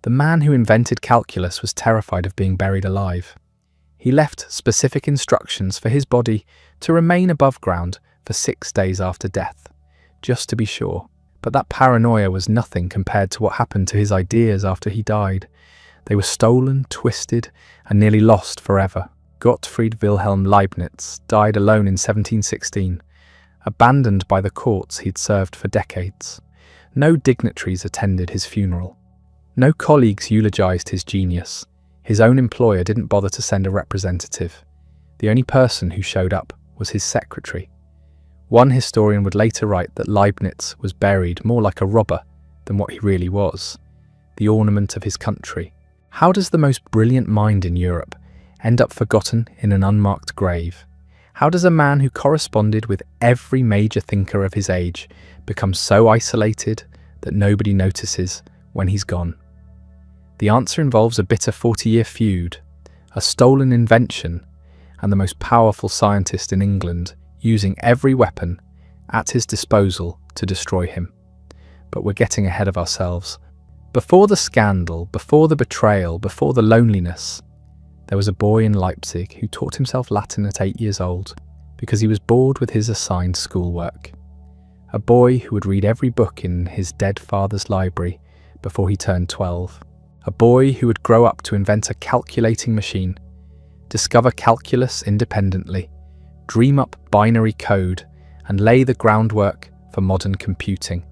The man who invented calculus was terrified of being buried alive. He left specific instructions for his body to remain above ground for 6 days after death, just to be sure. But that paranoia was nothing compared to what happened to his ideas after he died. They were stolen, twisted, and nearly lost forever. Gottfried Wilhelm Leibniz died alone in 1716, abandoned by the courts he'd served for decades. No dignitaries attended his funeral. No colleagues eulogized his genius. His own employer didn't bother to send a representative. The only person who showed up was his secretary. One historian would later write that Leibniz was buried more like a robber than what he really was, the ornament of his country. How does the most brilliant mind in Europe end up forgotten in an unmarked grave? How does a man who corresponded with every major thinker of his age become so isolated that nobody notices when he's gone? The answer involves a bitter 40-year feud, a stolen invention, and the most powerful scientist in England using every weapon at his disposal to destroy him. But we're getting ahead of ourselves. Before the scandal, before the betrayal, before the loneliness, there was a boy in Leipzig who taught himself Latin at 8 years old because he was bored with his assigned schoolwork. A boy who would read every book in his dead father's library before he turned 12. A boy who would grow up to invent a calculating machine, discover calculus independently, dream up binary code, and lay the groundwork for modern computing,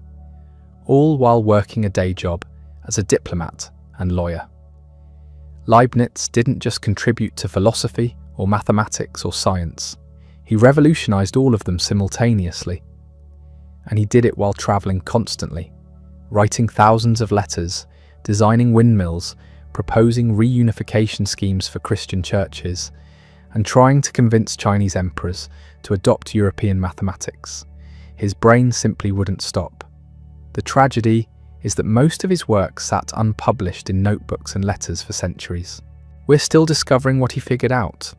all while working a day job as a diplomat and lawyer. Leibniz didn't just contribute to philosophy or mathematics or science. He revolutionized all of them simultaneously. And he did it while traveling constantly, writing thousands of letters, designing windmills, proposing reunification schemes for Christian churches, and trying to convince Chinese emperors to adopt European mathematics. His brain simply wouldn't stop. The tragedy is that most of his work sat unpublished in notebooks and letters for centuries. We're still discovering what he figured out.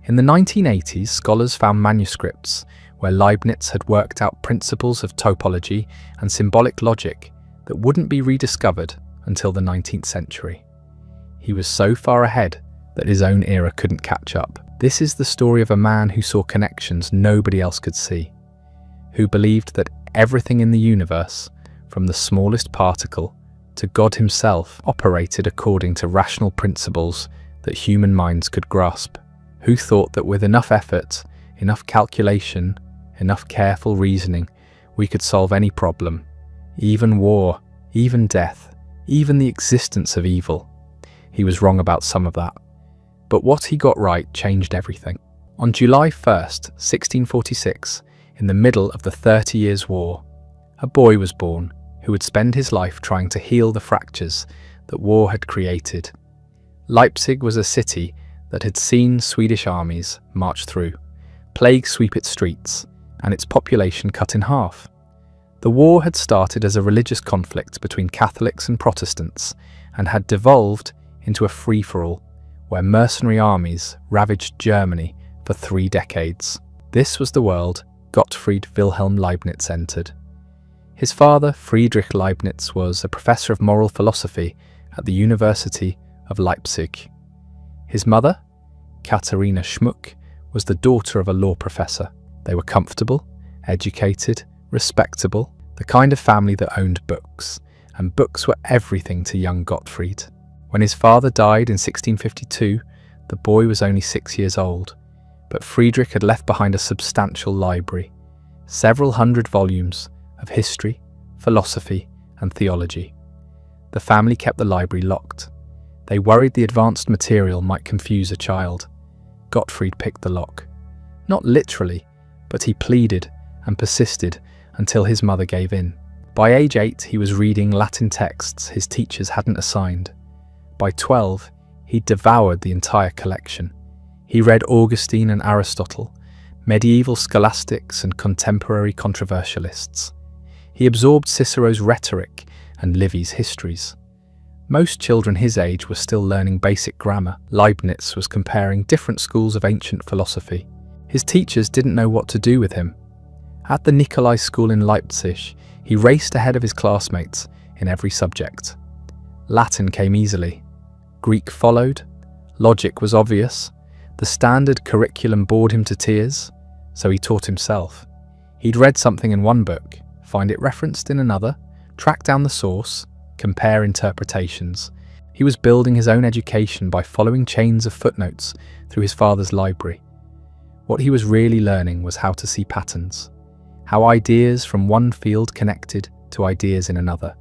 In the 1980s, scholars found manuscripts where Leibniz had worked out principles of topology and symbolic logic that wouldn't be rediscovered until the 19th century. He was so far ahead that his own era couldn't catch up. This is the story of a man who saw connections nobody else could see, who believed that everything in the universe, from the smallest particle to God himself, operated according to rational principles that human minds could grasp, who thought that with enough effort, enough calculation, enough careful reasoning, we could solve any problem, even war, even death, even the existence of evil. He was wrong about some of that. But what he got right changed everything. On July 1st, 1646, in the middle of the 30 Years' War, a boy was born who would spend his life trying to heal the fractures that war had created. Leipzig was a city that had seen Swedish armies march through, plague sweep its streets, and its population cut in half. The war had started as a religious conflict between Catholics and Protestants and had devolved into a free-for-all where mercenary armies ravaged Germany for 3 decades. This was the world Gottfried Wilhelm Leibniz entered. His father, Friedrich Leibniz, was a professor of moral philosophy at the University of Leipzig. His mother, Katharina Schmuck, was the daughter of a law professor. They were comfortable, educated, respectable, the kind of family that owned books, and books were everything to young Gottfried. When his father died in 1652, the boy was only 6 years old, but Friedrich had left behind a substantial library, several hundred volumes of history, philosophy, and theology. The family kept the library locked. They worried the advanced material might confuse a child. Gottfried picked the lock. Not literally, but he pleaded and persisted until his mother gave in. By age 8, he was reading Latin texts his teachers hadn't assigned. By 12, he devoured the entire collection. He read Augustine and Aristotle, medieval scholastics and contemporary controversialists. He absorbed Cicero's rhetoric and Livy's histories. Most children his age were still learning basic grammar. Leibniz was comparing different schools of ancient philosophy. His teachers didn't know what to do with him. At the Nikolai School in Leipzig, he raced ahead of his classmates in every subject. Latin came easily. Greek followed. Logic was obvious. The standard curriculum bored him to tears, so he taught himself. He'd read something in one book, find it referenced in another, track down the source, compare interpretations. He was building his own education by following chains of footnotes through his father's library. What he was really learning was how to see patterns, how ideas from one field connected to ideas in another,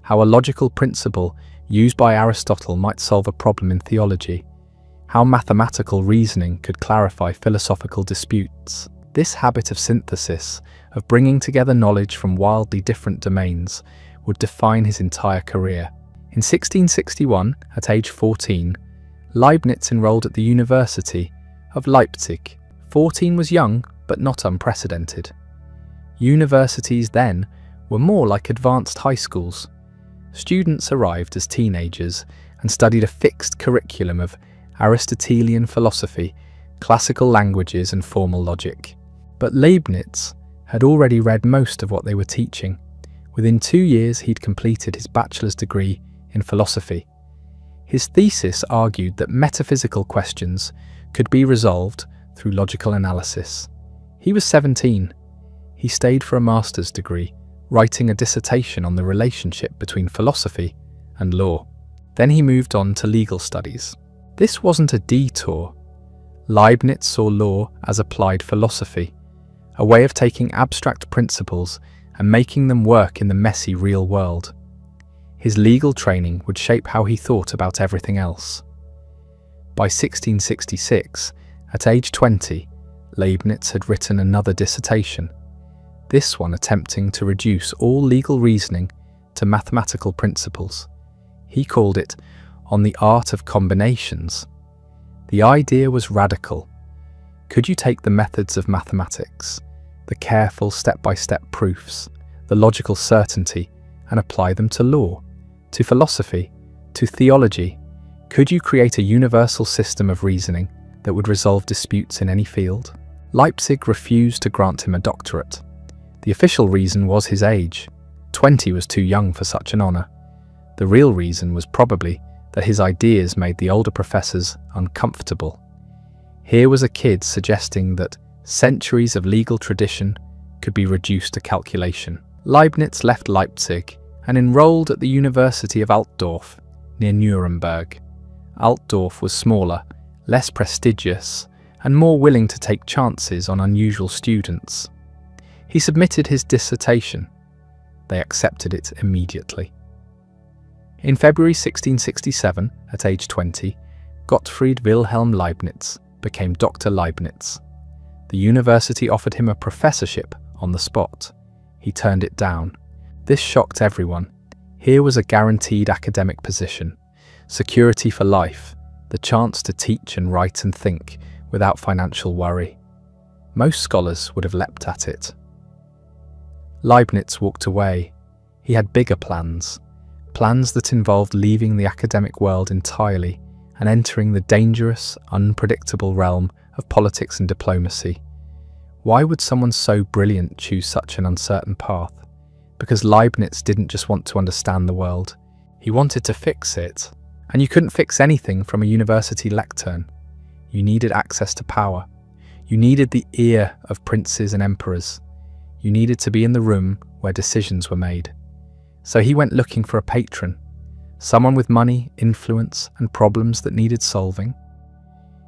how a logical principle used by Aristotle might solve a problem in theology, how mathematical reasoning could clarify philosophical disputes. This habit of synthesis, of bringing together knowledge from wildly different domains, would define his entire career. In 1661, at age 14, Leibniz enrolled at the University of Leipzig. 14 was young, but not unprecedented. Universities then were more like advanced high schools. Students arrived as teenagers and studied a fixed curriculum of Aristotelian philosophy, classical languages and formal logic. But Leibniz had already read most of what they were teaching. Within 2 years he'd completed his bachelor's degree in philosophy. His thesis argued that metaphysical questions could be resolved through logical analysis. He was 17. He stayed for a master's degree, writing a dissertation on the relationship between philosophy and law. Then he moved on to legal studies. This wasn't a detour. Leibniz saw law as applied philosophy, a way of taking abstract principles and making them work in the messy real world. His legal training would shape how he thought about everything else. By 1666, at age 20, Leibniz had written another dissertation, this one attempting to reduce all legal reasoning to mathematical principles. He called it On the Art of Combinations. The idea was radical. Could you take the methods of mathematics, the careful step-by-step proofs, the logical certainty, and apply them to law, to philosophy, to theology? Could you create a universal system of reasoning that would resolve disputes in any field? Leipzig refused to grant him a doctorate. The official reason was his age. 20 was too young for such an honour. The real reason was probably that his ideas made the older professors uncomfortable. Here was a kid suggesting that centuries of legal tradition could be reduced to calculation. Leibniz left Leipzig and enrolled at the University of Altdorf, near Nuremberg. Altdorf was smaller, less prestigious, and more willing to take chances on unusual students. He submitted his dissertation. They accepted it immediately. In February 1667, at age 20, Gottfried Wilhelm Leibniz became Dr. Leibniz. The university offered him a professorship on the spot. He turned it down. This shocked everyone. Here was a guaranteed academic position, security for life, the chance to teach and write and think without financial worry. Most scholars would have leapt at it. Leibniz walked away. He had bigger plans that involved leaving the academic world entirely and entering the dangerous, unpredictable realm of politics and diplomacy. Why would someone so brilliant choose such an uncertain path? Because Leibniz didn't just want to understand the world, he wanted to fix it. And you couldn't fix anything from a university lectern. You needed access to power. You needed the ear of princes and emperors. You needed to be in the room where decisions were made. So he went looking for a patron, someone with money, influence, and problems that needed solving.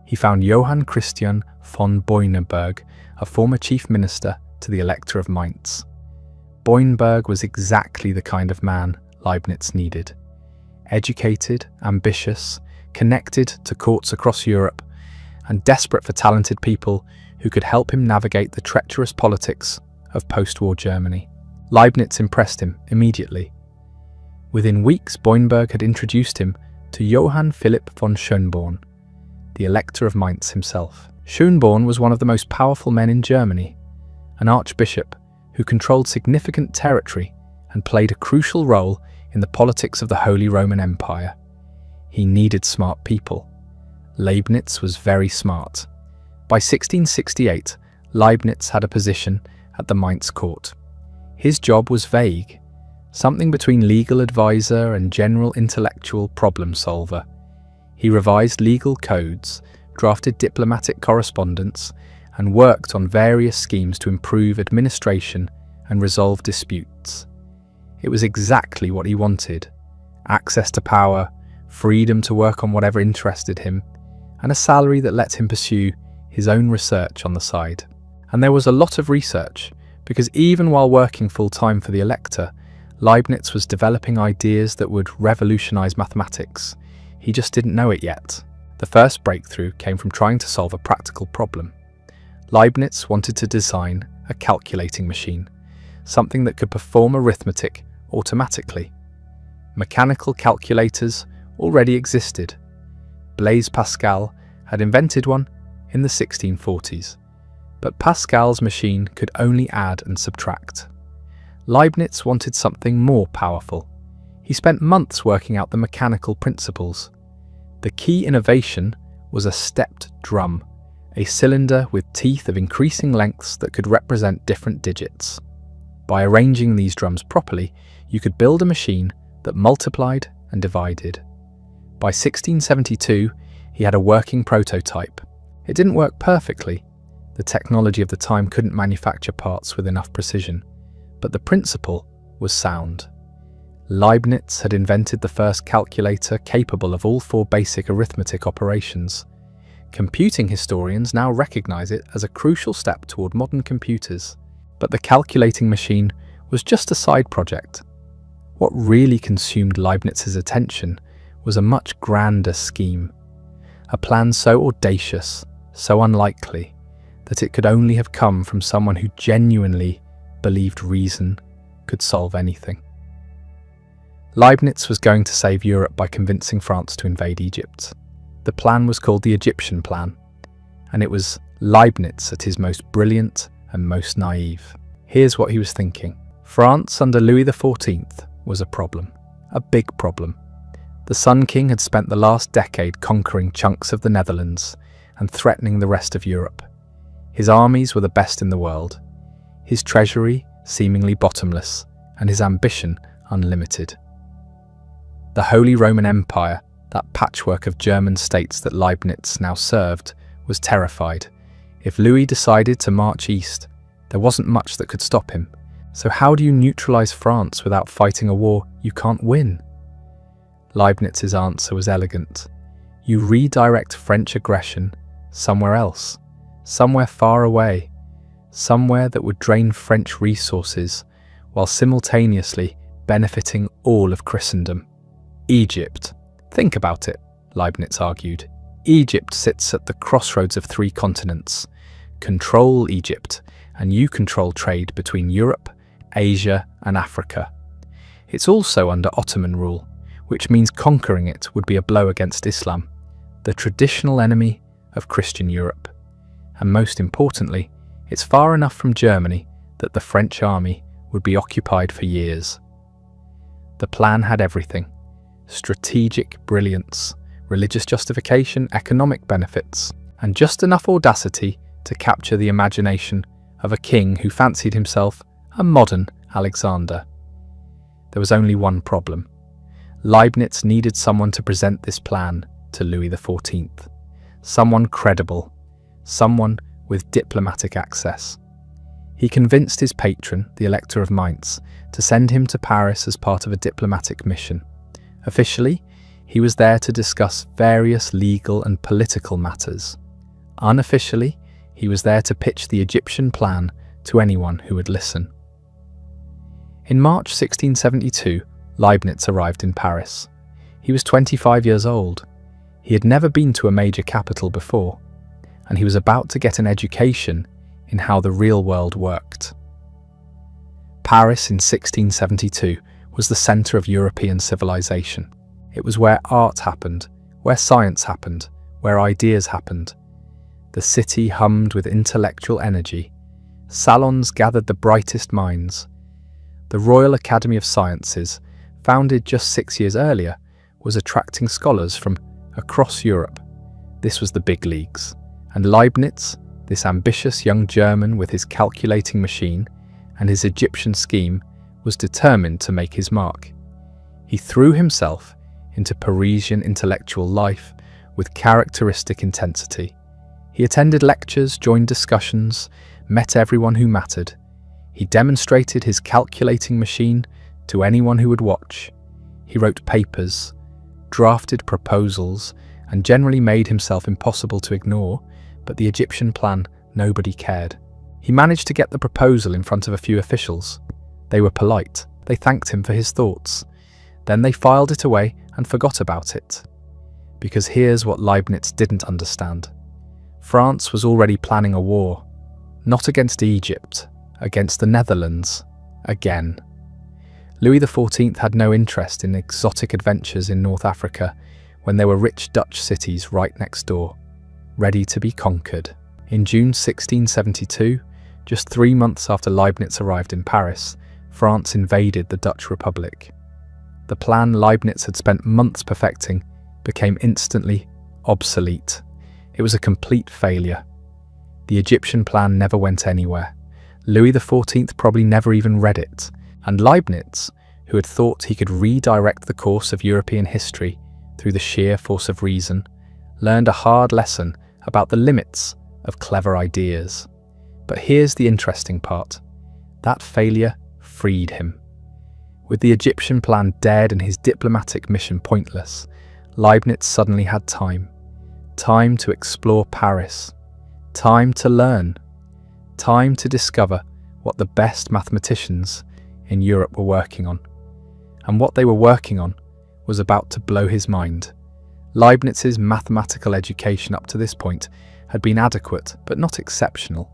He found Johann Christian von Boineberg, a former chief minister to the Elector of Mainz. Boineberg was exactly the kind of man Leibniz needed. Educated, ambitious, connected to courts across Europe, and desperate for talented people who could help him navigate the treacherous politics of post-war Germany. Leibniz impressed him immediately. Within weeks, Boineberg had introduced him to Johann Philipp von Schönborn, the Elector of Mainz himself. Schönborn was one of the most powerful men in Germany, an archbishop who controlled significant territory and played a crucial role in the politics of the Holy Roman Empire. He needed smart people. Leibniz was very smart. By 1668, Leibniz had a position at the Mainz court. His job was vague: something between legal advisor and general intellectual problem solver. He revised legal codes, drafted diplomatic correspondence, and worked on various schemes to improve administration and resolve disputes. It was exactly what he wanted: access to power, freedom to work on whatever interested him, and a salary that let him pursue his own research on the side. And there was a lot of research, because even while working full-time for the Elector, Leibniz was developing ideas that would revolutionize mathematics. He just didn't know it yet. The first breakthrough came from trying to solve a practical problem. Leibniz wanted to design a calculating machine, something that could perform arithmetic automatically. Mechanical calculators already existed. Blaise Pascal had invented one in the 1640s, but Pascal's machine could only add and subtract. Leibniz wanted something more powerful. He spent months working out the mechanical principles. The key innovation was a stepped drum, a cylinder with teeth of increasing lengths that could represent different digits. By arranging these drums properly, you could build a machine that multiplied and divided. By 1672, he had a working prototype. It didn't work perfectly. The technology of the time couldn't manufacture parts with enough precision, but the principle was sound. Leibniz had invented the first calculator capable of all four basic arithmetic operations. Computing historians now recognize it as a crucial step toward modern computers. But the calculating machine was just a side project. What really consumed Leibniz's attention was a much grander scheme, a plan so audacious, so unlikely, that it could only have come from someone who genuinely believed reason could solve anything. Leibniz was going to save Europe by convincing France to invade Egypt. The plan was called the Egyptian Plan, and it was Leibniz at his most brilliant and most naive. Here's what he was thinking. France under Louis XIV was a problem, a big problem. The Sun King had spent the last decade conquering chunks of the Netherlands and threatening the rest of Europe. His armies were the best in the world, his treasury seemingly bottomless, and his ambition unlimited. The Holy Roman Empire, that patchwork of German states that Leibniz now served, was terrified. If Louis decided to march east, there wasn't much that could stop him. So how do you neutralize France without fighting a war you can't win? Leibniz's answer was elegant. You redirect French aggression somewhere else, somewhere far away, somewhere that would drain French resources while simultaneously benefiting all of Christendom. Egypt. Think about it, Leibniz argued. Egypt sits at the crossroads of three continents. Control Egypt, and you control trade between Europe, Asia, and Africa. It's also under Ottoman rule, which means conquering it would be a blow against Islam, the traditional enemy of Christian Europe. And most importantly, it's far enough from Germany that the French army would be occupied for years. The plan had everything: strategic brilliance, religious justification, economic benefits, and just enough audacity to capture the imagination of a king who fancied himself a modern Alexander. There was only one problem. Leibniz needed someone to present this plan to Louis XIV. Someone credible, someone with diplomatic access. He convinced his patron, the Elector of Mainz, to send him to Paris as part of a diplomatic mission. Officially, he was there to discuss various legal and political matters. Unofficially, he was there to pitch the Egyptian plan to anyone who would listen. In March 1672, Leibniz arrived in Paris. He was 25 years old. He had never been to a major capital before, and he was about to get an education in how the real world worked. Paris in 1672 was the centre of European civilization. It was where art happened, where science happened, where ideas happened. The city hummed with intellectual energy. Salons gathered the brightest minds. The Royal Academy of Sciences, founded just 6 years earlier, was attracting scholars from across Europe. This was the big leagues. And Leibniz, this ambitious young German with his calculating machine and his Egyptian scheme, was determined to make his mark. He threw himself into Parisian intellectual life with characteristic intensity. He attended lectures, joined discussions, met everyone who mattered. He demonstrated his calculating machine to anyone who would watch. He wrote papers, drafted proposals, and generally made himself impossible to ignore, but the Egyptian plan, nobody cared. He managed to get the proposal in front of a few officials. They were polite. They thanked him for his thoughts. Then they filed it away and forgot about it. Because here's what Leibniz didn't understand. France was already planning a war, not against Egypt, against the Netherlands, again. Louis XIV had no interest in exotic adventures in North Africa when there were rich Dutch cities right next door, ready to be conquered. In June 1672, just 3 months after Leibniz arrived in Paris, France invaded the Dutch Republic. The plan Leibniz had spent months perfecting became instantly obsolete. It was a complete failure. The Egyptian plan never went anywhere. Louis XIV probably never even read it, and Leibniz, who had thought he could redirect the course of European history through the sheer force of reason, learned a hard lesson about the limits of clever ideas. But here's the interesting part. That failure freed him. With the Egyptian plan dead and his diplomatic mission pointless, Leibniz suddenly had time. Time to explore Paris. Time to learn. Time to discover what the best mathematicians in Europe were working on. And what they were working on was about to blow his mind. Leibniz's mathematical education up to this point had been adequate, but not exceptional.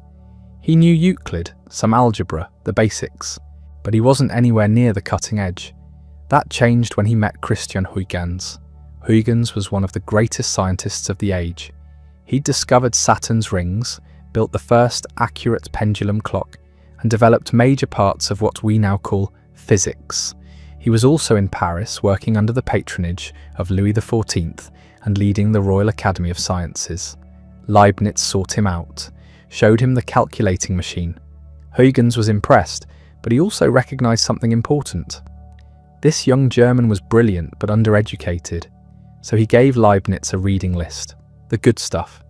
He knew Euclid, some algebra, the basics, but he wasn't anywhere near the cutting edge. That changed when he met Christian Huygens. Huygens was one of the greatest scientists of the age. He'd discovered Saturn's rings, built the first accurate pendulum clock, and developed major parts of what we now call physics. He was also in Paris, working under the patronage of Louis XIV and leading the Royal Academy of Sciences. Leibniz sought him out, showed him the calculating machine. Huygens was impressed, but he also recognized something important. This young German was brilliant but undereducated, so he gave Leibniz a reading list, the good stuff,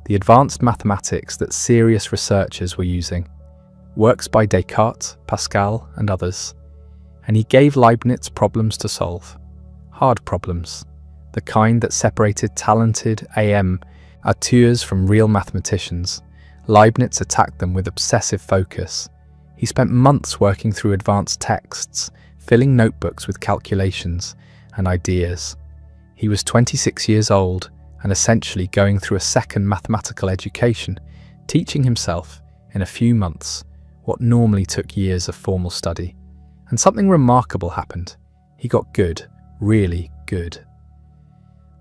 the advanced mathematics that serious researchers were using, works by Descartes, Pascal, and others. And he gave Leibniz problems to solve, hard problems, the kind that separated talented amateurs from real mathematicians. Leibniz attacked them with obsessive focus. He spent months working through advanced texts, filling notebooks with calculations and ideas. He was 26 years old and essentially going through a second mathematical education, teaching himself in a few months what normally took years of formal study. And something remarkable happened. He got good, really good.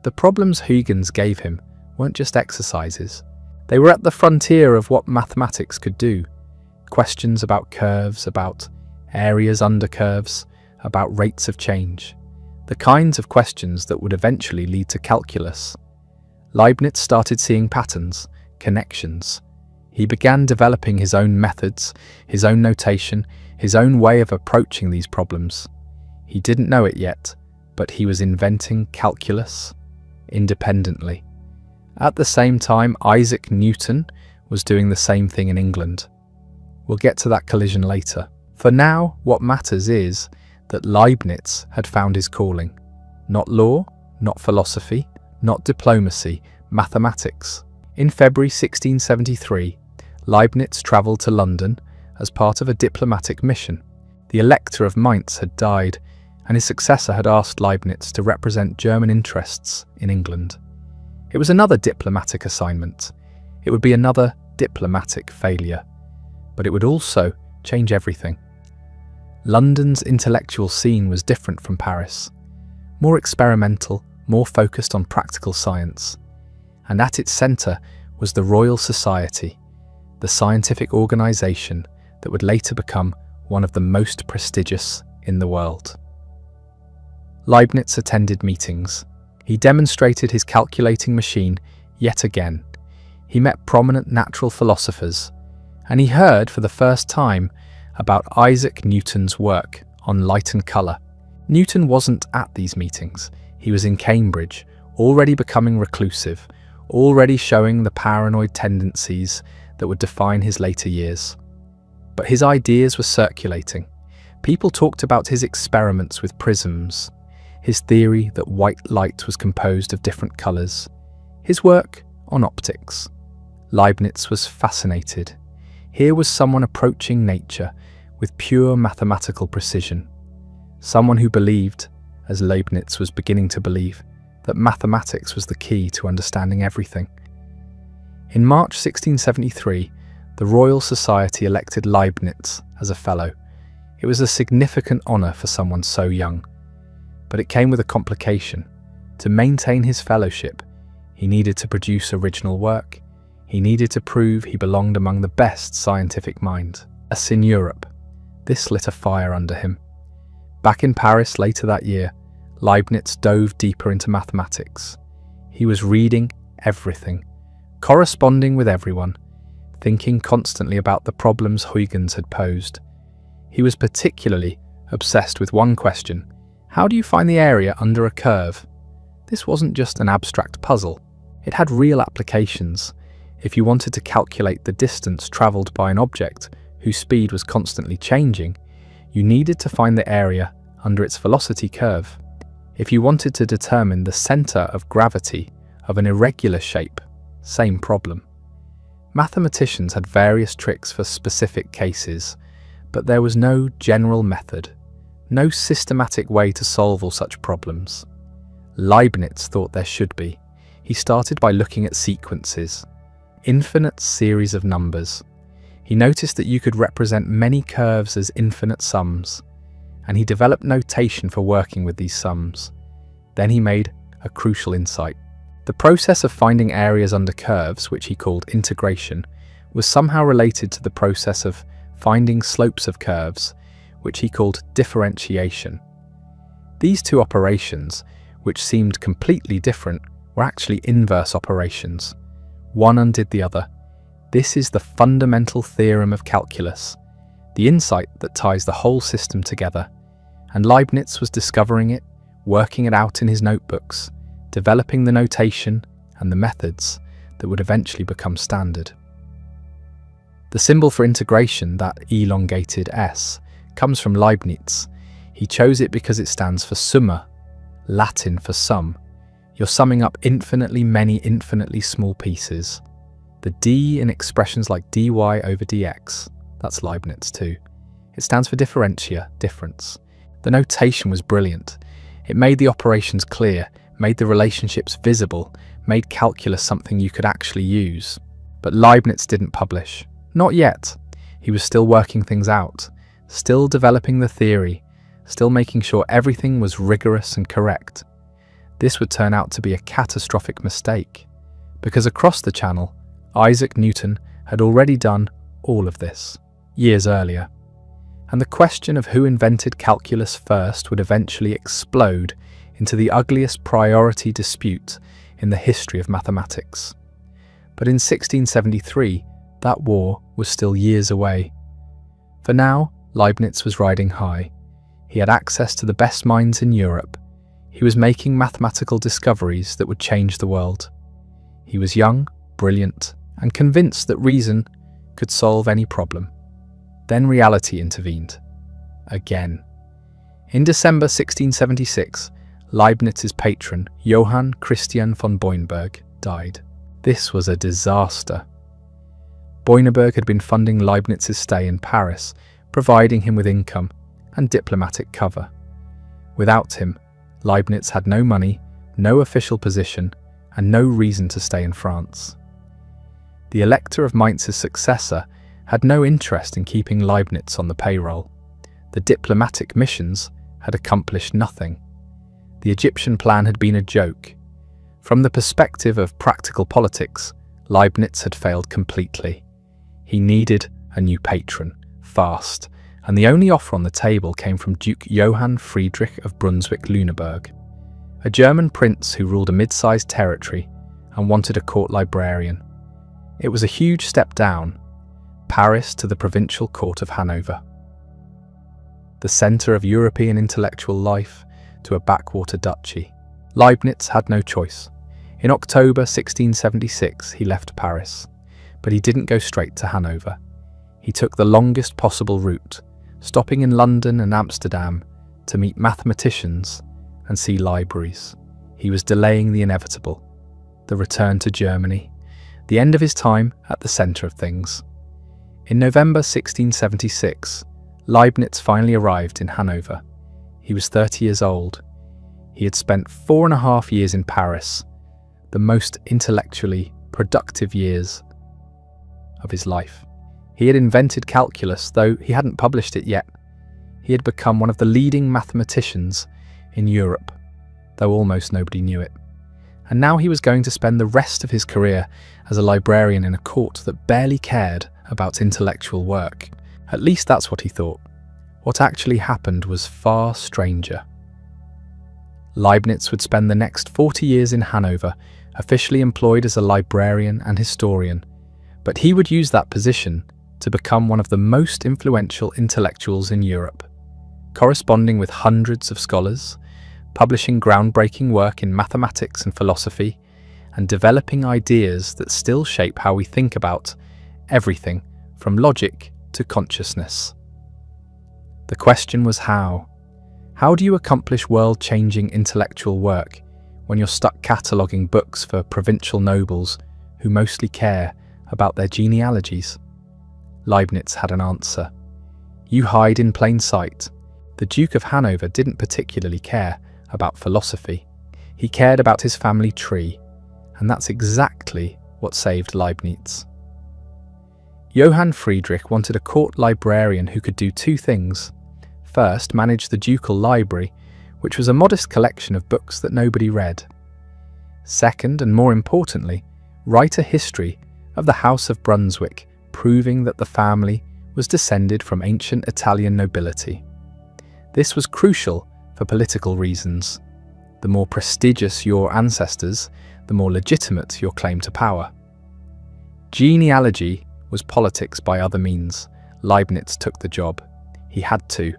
The problems Huygens gave him weren't just exercises. They were at the frontier of what mathematics could do. Questions about curves, about areas under curves, about rates of change. The kinds of questions that would eventually lead to calculus. Leibniz started seeing patterns, connections. He began developing his own methods, his own notation, his own way of approaching these problems. He didn't know it yet, but he was inventing calculus independently. At the same time, Isaac Newton was doing the same thing in England. We'll get to that collision later. For now, what matters is that Leibniz had found his calling. Not law, not philosophy, not diplomacy, mathematics. In February 1673, Leibniz travelled to London as part of a diplomatic mission. The Elector of Mainz had died, and his successor had asked Leibniz to represent German interests in England. It was another diplomatic assignment. It would be another diplomatic failure. But it would also change everything. London's intellectual scene was different from Paris. More experimental, more focused on practical science. And at its centre was the Royal Society, the scientific organisation that would later become one of the most prestigious in the world. Leibniz attended meetings. He demonstrated his calculating machine yet again. He met prominent natural philosophers, and he heard for the first time about Isaac Newton's work on light and colour. Newton wasn't at these meetings. He was in Cambridge, already becoming reclusive, already showing the paranoid tendencies that would define his later years. But his ideas were circulating. People talked about his experiments with prisms, his theory that white light was composed of different colours, his work on optics. Leibniz was fascinated. Here was someone approaching nature with pure mathematical precision. Someone who believed, as Leibniz was beginning to believe, that mathematics was the key to understanding everything. In March 1673, the Royal Society elected Leibniz as a fellow. It was a significant honour for someone so young. But it came with a complication. To maintain his fellowship, he needed to produce original work. He needed to prove he belonged among the best scientific minds in Europe. This lit a fire under him. Back in Paris later that year, Leibniz dove deeper into mathematics. He was reading everything, corresponding with everyone, thinking constantly about the problems Huygens had posed. He was particularly obsessed with one question: how do you find the area under a curve? This wasn't just an abstract puzzle. It had real applications. If you wanted to calculate the distance travelled by an object whose speed was constantly changing, you needed to find the area under its velocity curve. If you wanted to determine the centre of gravity of an irregular shape, same problem. Mathematicians had various tricks for specific cases, but there was no general method, no systematic way to solve all such problems. Leibniz thought there should be. He started by looking at sequences, infinite series of numbers. He noticed that you could represent many curves as infinite sums, and he developed notation for working with these sums. Then he made a crucial insight. The process of finding areas under curves, which he called integration, was somehow related to the process of finding slopes of curves, which he called differentiation. These two operations, which seemed completely different, were actually inverse operations. One undid the other. This is the fundamental theorem of calculus, the insight that ties the whole system together. And Leibniz was discovering it, working it out in his notebooks, developing the notation and the methods that would eventually become standard. The symbol for integration, that elongated S, comes from Leibniz. He chose it because it stands for summa, Latin for sum. You're summing up infinitely many infinitely small pieces. The D in expressions like dy over dx, that's Leibniz too. It stands for differentia, difference. The notation was brilliant. It made the operations clear, made the relationships visible, made calculus something you could actually use. But Leibniz didn't publish. Not yet. He was still working things out, still developing the theory, still making sure everything was rigorous and correct. This would turn out to be a catastrophic mistake, because across the channel, Isaac Newton had already done all of this, years earlier. And the question of who invented calculus first would eventually explode into the ugliest priority dispute in the history of mathematics. But in 1673, that war was still years away. For now, Leibniz was riding high. He had access to the best minds in Europe. He was making mathematical discoveries that would change the world. He was young, brilliant, and convinced that reason could solve any problem. Then reality intervened. Again. In December 1676, Leibniz's patron, Johann Christian von Boinberg, died. This was a disaster. Boinberg had been funding Leibniz's stay in Paris, providing him with income and diplomatic cover. Without him, Leibniz had no money, no official position, and no reason to stay in France. The Elector of Mainz's successor had no interest in keeping Leibniz on the payroll. The diplomatic missions had accomplished nothing. The Egyptian plan had been a joke. From the perspective of practical politics, Leibniz had failed completely. He needed a new patron, fast, and the only offer on the table came from Duke Johann Friedrich of Brunswick-Lüneburg, a German prince who ruled a mid-sized territory and wanted a court librarian. It was a huge step down, Paris to the provincial court of Hanover. the centre of European intellectual life, to a backwater duchy. Leibniz had no choice. In October 1676, he left Paris, but he didn't go straight to Hanover. He took the longest possible route, stopping in London and Amsterdam to meet mathematicians and see libraries. He was delaying the inevitable, the return to Germany, the end of his time at the centre of things. In November 1676, Leibniz finally arrived in Hanover. He was 30 years old. He had spent 4.5 years in Paris, the most intellectually productive years of his life. He had invented calculus, though he hadn't published it yet. He had become one of the leading mathematicians in Europe, though almost nobody knew it. And now he was going to spend the rest of his career as a librarian in a court that barely cared about intellectual work. At least that's what he thought. What actually happened was far stranger. Leibniz would spend the next 40 years in Hanover, officially employed as a librarian and historian, but he would use that position to become one of the most influential intellectuals in Europe, corresponding with hundreds of scholars, publishing groundbreaking work in mathematics and philosophy, and developing ideas that still shape how we think about everything from logic to consciousness. The question was how. How do you accomplish world-changing intellectual work when you're stuck cataloguing books for provincial nobles who mostly care about their genealogies? Leibniz had an answer. You hide in plain sight. The Duke of Hanover didn't particularly care about philosophy. He cared about his family tree, and that's exactly what saved Leibniz. Johann Friedrich wanted a court librarian who could do two things. First, manage the ducal library, which was a modest collection of books that nobody read. Second, and more importantly, write a history of the House of Brunswick, proving that the family was descended from ancient Italian nobility. This was crucial for political reasons. The more prestigious your ancestors, the more legitimate your claim to power. Genealogy was politics by other means. Leibniz took the job. He had to,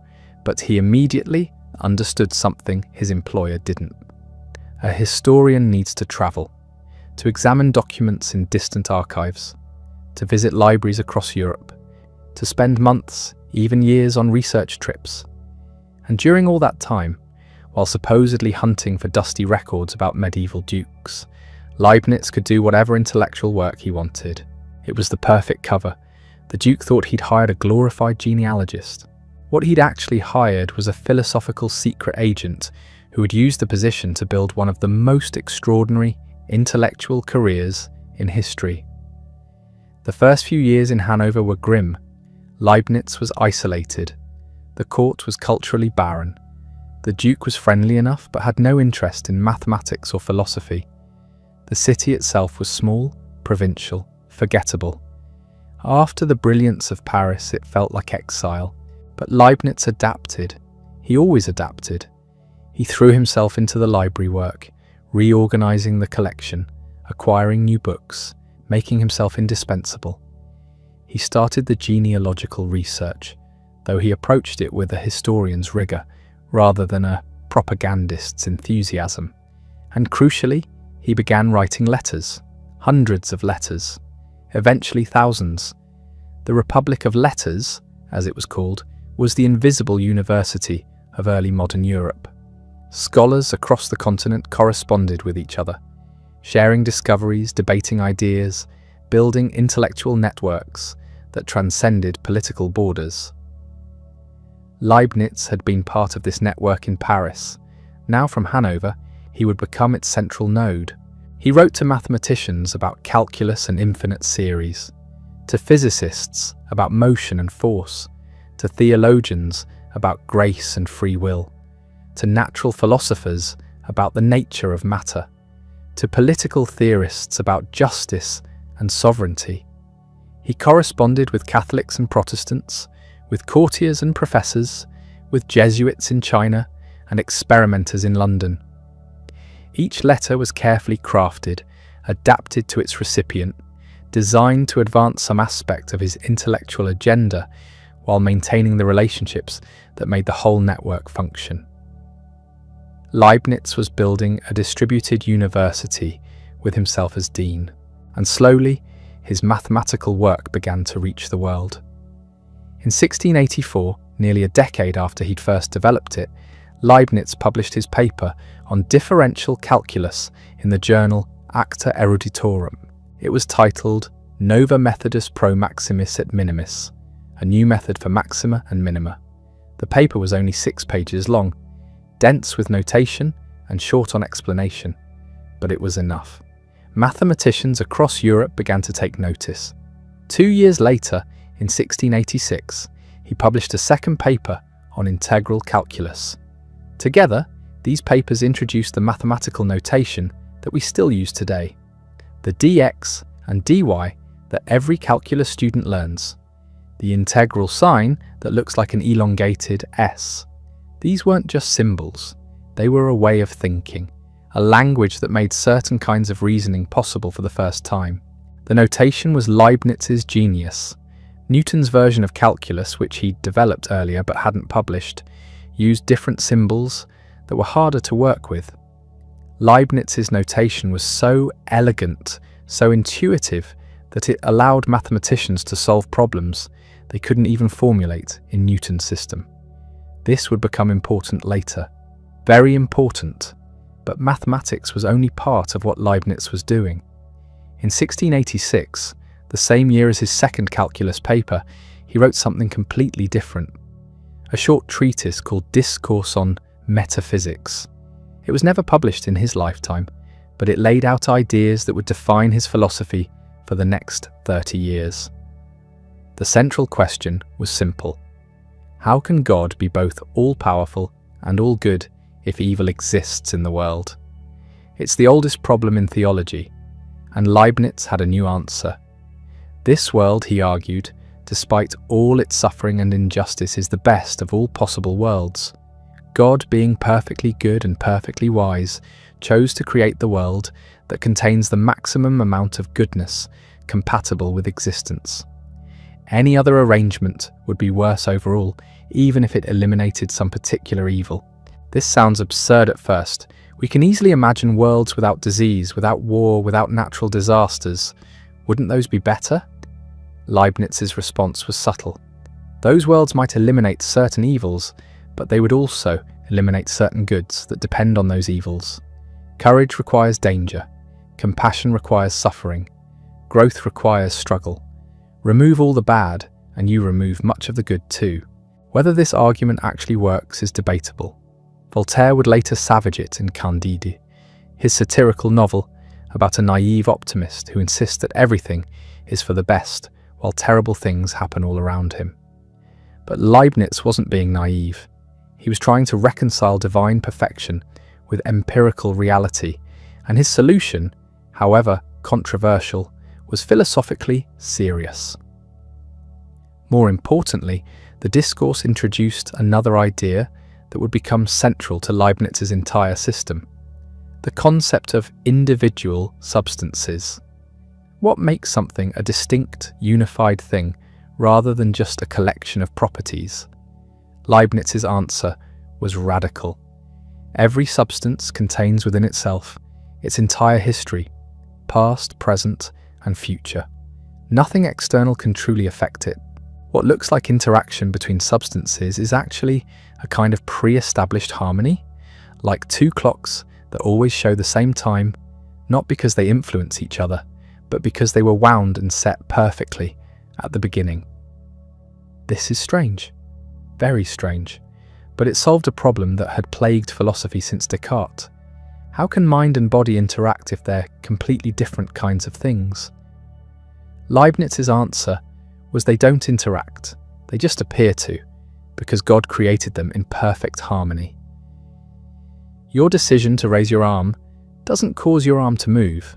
but he immediately understood something his employer didn't. A historian needs to travel, to examine documents in distant archives, to visit libraries across Europe, to spend months, even years on research trips. And during all that time, while supposedly hunting for dusty records about medieval dukes, Leibniz could do whatever intellectual work he wanted. It was the perfect cover. The Duke thought he'd hired a glorified genealogist. What he'd actually hired was a philosophical secret agent who would use the position to build one of the most extraordinary intellectual careers in history. The first few years in Hanover were grim. Leibniz was isolated. The court was culturally barren. The Duke was friendly enough but had no interest in mathematics or philosophy. The city itself was small, provincial, forgettable. After the brilliance of Paris, it felt like exile. But Leibniz adapted. He always adapted. He threw himself into the library work, reorganizing the collection, acquiring new books, making himself indispensable. He started the genealogical research, though he approached it with a historian's rigor rather than a propagandist's enthusiasm. And crucially, he began writing letters, hundreds of letters, eventually thousands. The Republic of Letters, as it was called, was the invisible university of early modern Europe. Scholars across the continent corresponded with each other, sharing discoveries, debating ideas, building intellectual networks that transcended political borders. Leibniz had been part of this network in Paris. Now from Hanover, he would become its central node. He wrote to mathematicians about calculus and infinite series, to physicists about motion and force, to theologians about grace and free will, to natural philosophers about the nature of matter, to political theorists about justice and sovereignty. He corresponded with Catholics and Protestants, with courtiers and professors, with Jesuits in China and experimenters in London. Each letter was carefully crafted, adapted to its recipient, designed to advance some aspect of his intellectual agenda while maintaining the relationships that made the whole network function. Leibniz was building a distributed university with himself as dean, and slowly his mathematical work began to reach the world. In 1684, nearly a decade after he'd first developed it, Leibniz published his paper on differential calculus in the journal Acta Eruditorum. It was titled Nova Methodus pro maximis et minimis, a new method for maxima and minima. The paper was only 6 pages long, dense with notation and short on explanation, but it was enough. Mathematicians across Europe began to take notice. 2 years later, in 1686, he published a second paper on integral calculus. Together, these papers introduced the mathematical notation that we still use today, the dx and dy that every calculus student learns, the integral sign that looks like an elongated S. These weren't just symbols, they were a way of thinking, a language that made certain kinds of reasoning possible for the first time. The notation was Leibniz's genius. Newton's version of calculus, which he'd developed earlier but hadn't published, used different symbols that were harder to work with. Leibniz's notation was so elegant, so intuitive, that it allowed mathematicians to solve problems they couldn't even formulate in Newton's system. This would become important later. Very important, but mathematics was only part of what Leibniz was doing. In 1686, the same year as his second calculus paper, he wrote something completely different. A short treatise called Discourse on Metaphysics. It was never published in his lifetime, but it laid out ideas that would define his philosophy for the next 30 years. The central question was simple. How can God be both all-powerful and all-good if evil exists in the world? It's the oldest problem in theology, and Leibniz had a new answer. This world, he argued, despite all its suffering and injustice, is the best of all possible worlds. God, being perfectly good and perfectly wise, chose to create the world that contains the maximum amount of goodness compatible with existence. Any other arrangement would be worse overall, even if it eliminated some particular evil. This sounds absurd at first. We can easily imagine worlds without disease, without war, without natural disasters. Wouldn't those be better? Leibniz's response was subtle. Those worlds might eliminate certain evils, but they would also eliminate certain goods that depend on those evils. Courage requires danger. Compassion requires suffering. Growth requires struggle. Remove all the bad, and you remove much of the good too. Whether this argument actually works is debatable. Voltaire would later savage it in Candide, his satirical novel about a naive optimist who insists that everything is for the best while terrible things happen all around him. But Leibniz wasn't being naive. He was trying to reconcile divine perfection with empirical reality, and his solution, however controversial, was philosophically serious. More importantly, the discourse introduced another idea that would become central to Leibniz's entire system: the concept of individual substances. What makes something a distinct, unified thing rather than just a collection of properties? Leibniz's answer was radical. Every substance contains within itself its entire history, past, present, and future. Nothing external can truly affect it. What looks like interaction between substances is actually a kind of pre-established harmony, like two clocks that always show the same time, not because they influence each other, but because they were wound and set perfectly at the beginning. This is strange, very strange, but it solved a problem that had plagued philosophy since Descartes. How can mind and body interact if they're completely different kinds of things? Leibniz's answer was they don't interact, they just appear to, because God created them in perfect harmony. Your decision to raise your arm doesn't cause your arm to move.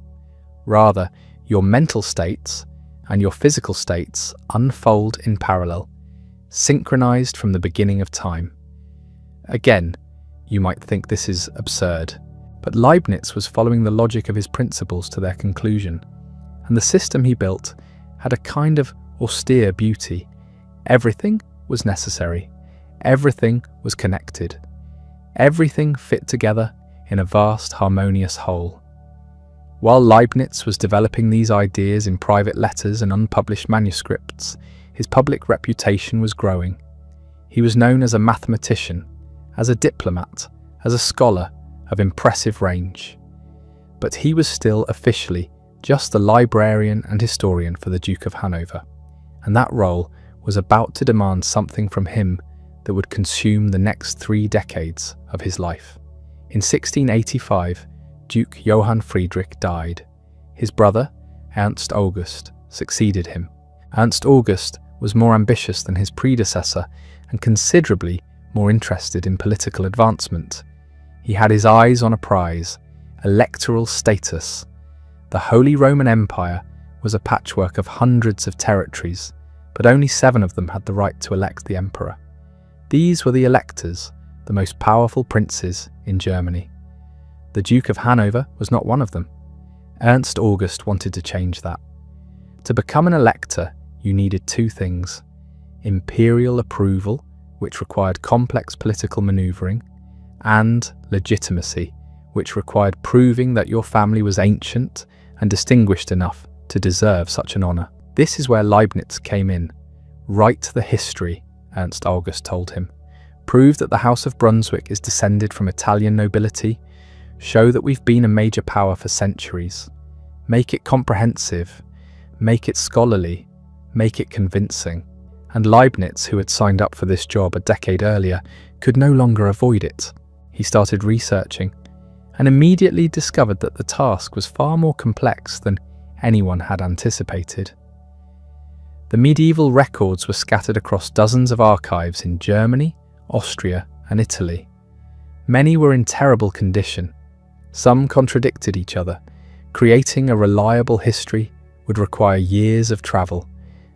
Rather, your mental states and your physical states unfold in parallel, synchronized from the beginning of time. Again, you might think this is absurd, but Leibniz was following the logic of his principles to their conclusion, and the system he built had a kind of austere beauty. Everything was necessary. Everything was connected. Everything fit together in a vast, harmonious whole. While Leibniz was developing these ideas in private letters and unpublished manuscripts, his public reputation was growing. He was known as a mathematician, as a diplomat, as a scholar of impressive range. But he was still officially just the librarian and historian for the Duke of Hanover, and that role was about to demand something from him that would consume the next 3 decades of his life. In 1685, Duke Johann Friedrich died. His brother, Ernst August, succeeded him. Ernst August was more ambitious than his predecessor and considerably more interested in political advancement. He had his eyes on a prize, electoral status. The Holy Roman Empire was a patchwork of hundreds of territories, but only 7 of them had the right to elect the emperor. These were the electors, the most powerful princes in Germany. The Duke of Hanover was not one of them. Ernst August wanted to change that. To become an elector, you needed 2 things: imperial approval, which required complex political maneuvering, and legitimacy, which required proving that your family was ancient and distinguished enough to deserve such an honour. This is where Leibniz came in. Write the history, Ernst August told him. Prove that the House of Brunswick is descended from Italian nobility. Show that we've been a major power for centuries. Make it comprehensive. Make it scholarly. Make it convincing. And Leibniz, who had signed up for this job a decade earlier, could no longer avoid it. He started researching and immediately discovered that the task was far more complex than anyone had anticipated. The medieval records were scattered across dozens of archives in Germany, Austria, and Italy. Many were in terrible condition. Some contradicted each other. Creating a reliable history would require years of travel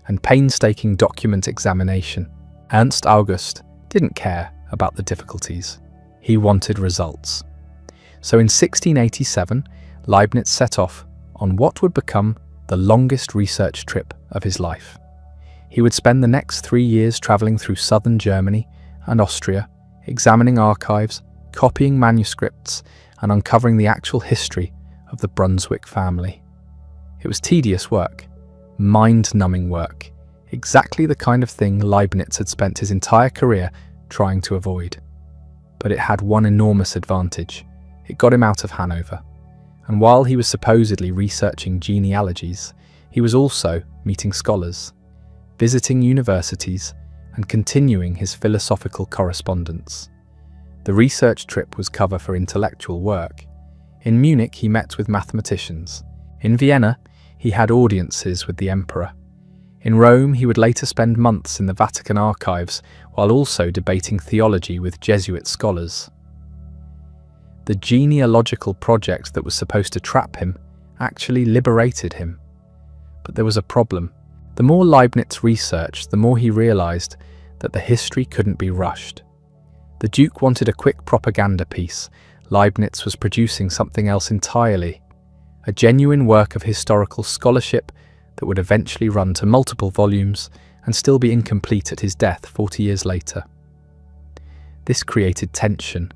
and painstaking document examination. Ernst August didn't care about the difficulties. He wanted results. So in 1687, Leibniz set off on what would become the longest research trip of his life. He would spend the next 3 years travelling through southern Germany and Austria, examining archives, copying manuscripts, and uncovering the actual history of the Brunswick family. It was tedious work, mind-numbing work, exactly the kind of thing Leibniz had spent his entire career trying to avoid. But it had one enormous advantage. It got him out of Hanover. And while he was supposedly researching genealogies, he was also meeting scholars, visiting universities, and continuing his philosophical correspondence. The research trip was cover for intellectual work. In Munich, he met with mathematicians. In Vienna, he had audiences with the emperor. In Rome, he would later spend months in the Vatican archives while also debating theology with Jesuit scholars. The genealogical project that was supposed to trap him actually liberated him. But there was a problem. The more Leibniz researched, the more he realized that the history couldn't be rushed. The Duke wanted a quick propaganda piece. Leibniz was producing something else entirely, a genuine work of historical scholarship that would eventually run to multiple volumes and still be incomplete at his death 40 years later. This created tension.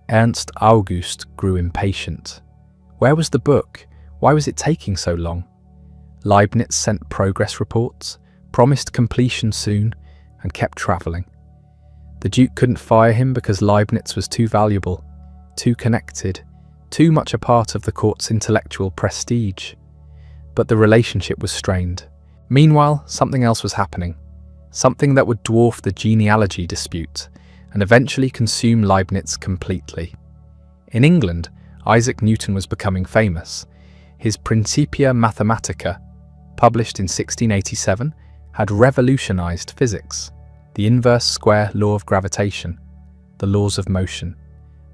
Ernst August grew impatient. Where was the book? Why was it taking so long? Leibniz sent progress reports, promised completion soon, and kept travelling. The Duke couldn't fire him because Leibniz was too valuable, too connected, too much a part of the court's intellectual prestige. But the relationship was strained. Meanwhile, something else was happening, something that would dwarf the genealogy dispute and eventually consume Leibniz completely. In England, Isaac Newton was becoming famous. His Principia Mathematica, published in 1687, had revolutionized physics, the inverse square law of gravitation, the laws of motion,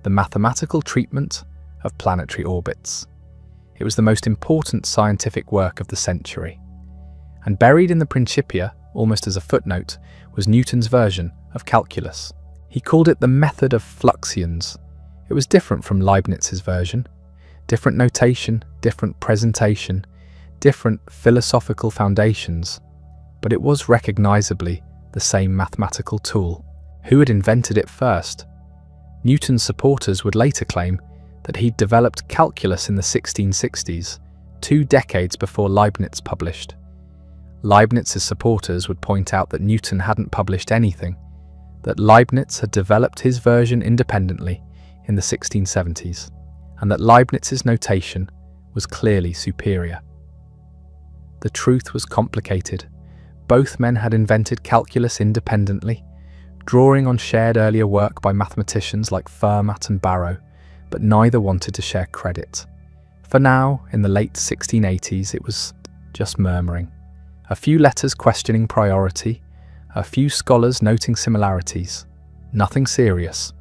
the mathematical treatment of planetary orbits. It was the most important scientific work of the century. And buried in the Principia, almost as a footnote, was Newton's version of calculus. He called it the method of fluxions. It was different from Leibniz's version. Different notation, different presentation, different philosophical foundations, but it was recognizably the the same mathematical tool. Who had invented it first? Newton's supporters would later claim that he'd developed calculus in the 1660s, 2 decades before Leibniz published. Leibniz's supporters would point out that Newton hadn't published anything, that Leibniz had developed his version independently in the 1670s, and that Leibniz's notation was clearly superior. The truth was complicated. Both men had invented calculus independently, drawing on shared earlier work by mathematicians like Fermat and Barrow, but neither wanted to share credit. For now, in the late 1680s, it was just murmuring. A few letters questioning priority, a few scholars noting similarities. Nothing serious.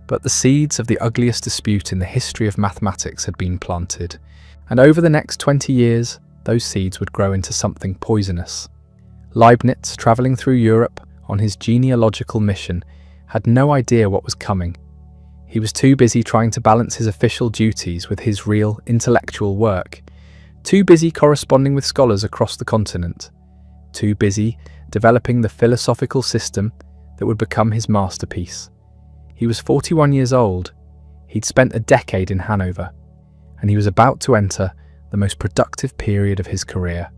But the seeds of the ugliest dispute in the history of mathematics had been planted, and over the next 20 years, those seeds would grow into something poisonous. Leibniz, travelling through Europe on his genealogical mission, had no idea what was coming. He was too busy trying to balance his official duties with his real intellectual work, too busy corresponding with scholars across the continent, too busy developing the philosophical system that would become his masterpiece. He was 41 years old. He'd spent a decade in Hanover, and he was about to enter the most productive period of his career,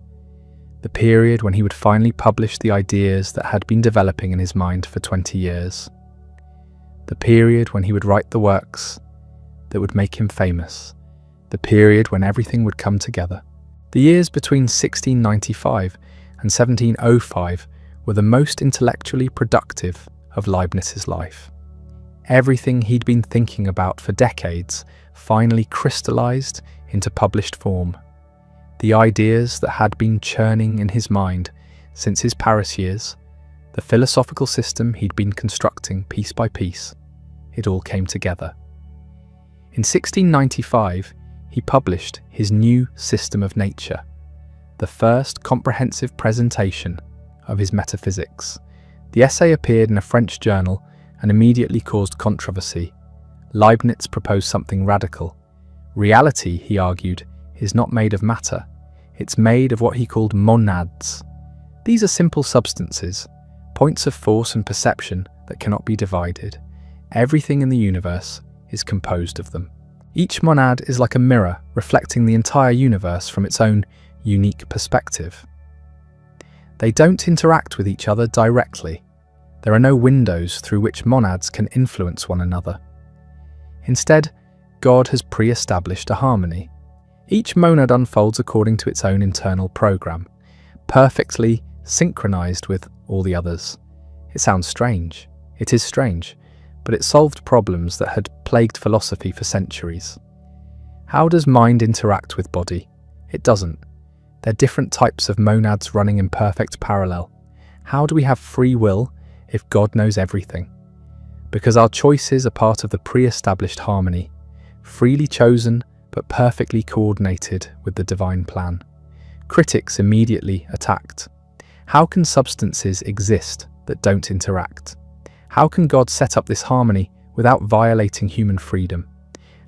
the period when he would finally publish the ideas that had been developing in his mind for 20 years, the period when he would write the works that would make him famous, the period when everything would come together. The years between 1695 and 1705 were the most intellectually productive of Leibniz's life. Everything he'd been thinking about for decades finally crystallized into published form. The ideas that had been churning in his mind since his Paris years, the philosophical system he'd been constructing piece by piece, it all came together. In 1695, he published his new system of nature, the first comprehensive presentation of his metaphysics. The essay appeared in a French journal and immediately caused controversy. Leibniz proposed something radical. Reality, he argued, is not made of matter. It's made of what he called monads. These are simple substances, points of force and perception that cannot be divided. Everything in the universe is composed of them. Each monad is like a mirror reflecting the entire universe from its own unique perspective. They don't interact with each other directly. There are no windows through which monads can influence one another. Instead, God has pre-established a harmony. Each monad unfolds according to its own internal program, perfectly synchronized with all the others. It sounds strange. It is strange, but it solved problems that had plagued philosophy for centuries. How does mind interact with body? It doesn't. They're different types of monads running in perfect parallel. How do we have free will if God knows everything? Because our choices are part of the pre-established harmony, freely chosen but perfectly coordinated with the divine plan. Critics immediately attacked. How can substances exist that don't interact? How can God set up this harmony without violating human freedom?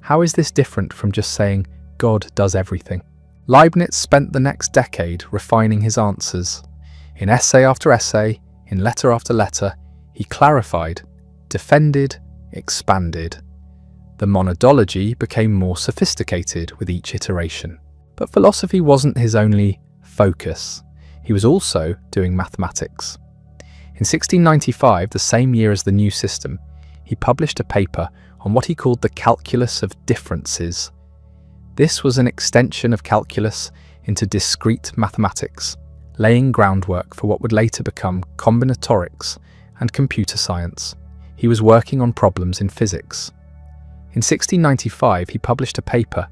How is this different from just saying God does everything? Leibniz spent the next decade refining his answers. In essay after essay, in letter after letter, he clarified, defended, expanded. The monadology became more sophisticated with each iteration. But philosophy wasn't his only focus. He was also doing mathematics. In 1695, the same year as the new system, he published a paper on what he called the calculus of differences. This was an extension of calculus into discrete mathematics, laying groundwork for what would later become combinatorics and computer science. He was working on problems in physics. In 1695, he published a paper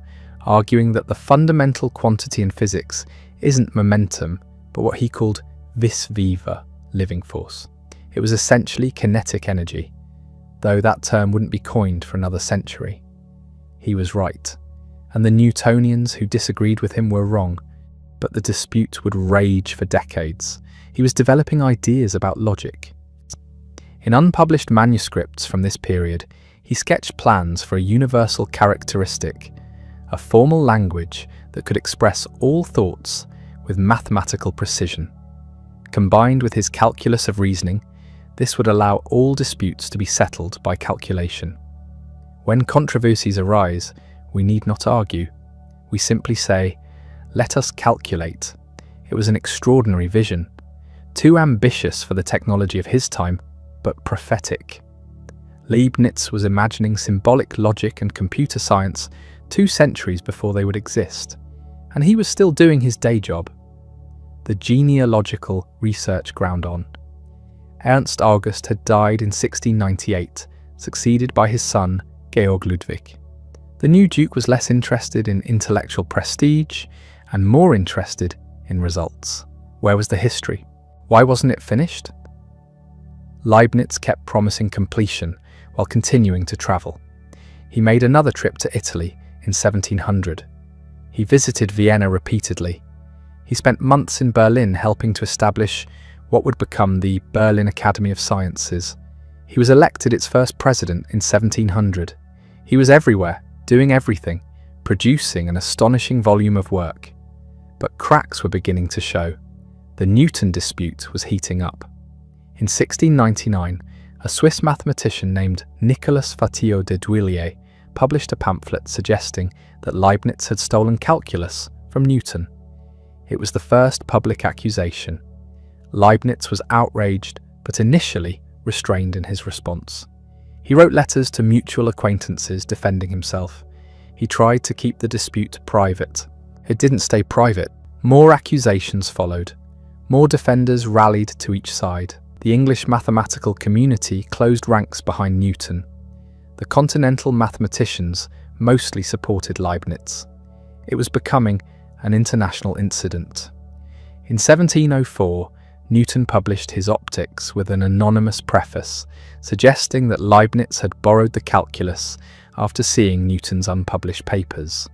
arguing that the fundamental quantity in physics isn't momentum, but what he called vis viva, living force. It was essentially kinetic energy, though that term wouldn't be coined for another century. He was right, and the Newtonians who disagreed with him were wrong, but the dispute would rage for decades. He was developing ideas about logic. In unpublished manuscripts from this period, he sketched plans for a universal characteristic, a formal language that could express all thoughts with mathematical precision. Combined with his calculus of reasoning, This would allow all disputes to be settled by calculation. When controversies arise, we need not argue. We simply say, "Let us calculate." It was an extraordinary vision, too ambitious for the technology of his time, but prophetic. Leibniz was imagining symbolic logic and computer science 2 centuries before they would exist, and he was still doing his day job. The genealogical research ground on. Ernst August had died in 1698, succeeded by his son, Georg Ludwig. The new duke was less interested in intellectual prestige and more interested in results. Where was the history? Why wasn't it finished? Leibniz kept promising completion while continuing to travel. He made another trip to Italy in 1700. He visited Vienna repeatedly. He spent months in Berlin helping to establish what would become the Berlin Academy of Sciences. He was elected its first president in 1700. He was everywhere, doing everything, producing an astonishing volume of work. But cracks were beginning to show. The Newton dispute was heating up. In 1699, a Swiss mathematician named Nicolas Fatio de Duillier published a pamphlet suggesting that Leibniz had stolen calculus from Newton. It was the first public accusation. Leibniz was outraged, but initially restrained in his response. He wrote letters to mutual acquaintances defending himself. He tried to keep the dispute private. It didn't stay private. More accusations followed. More defenders rallied to each side. The English mathematical community closed ranks behind Newton. The continental mathematicians mostly supported Leibniz. It was becoming an international incident. In 1704, Newton published his Optics with an anonymous preface, suggesting that Leibniz had borrowed the calculus after seeing Newton's unpublished papers.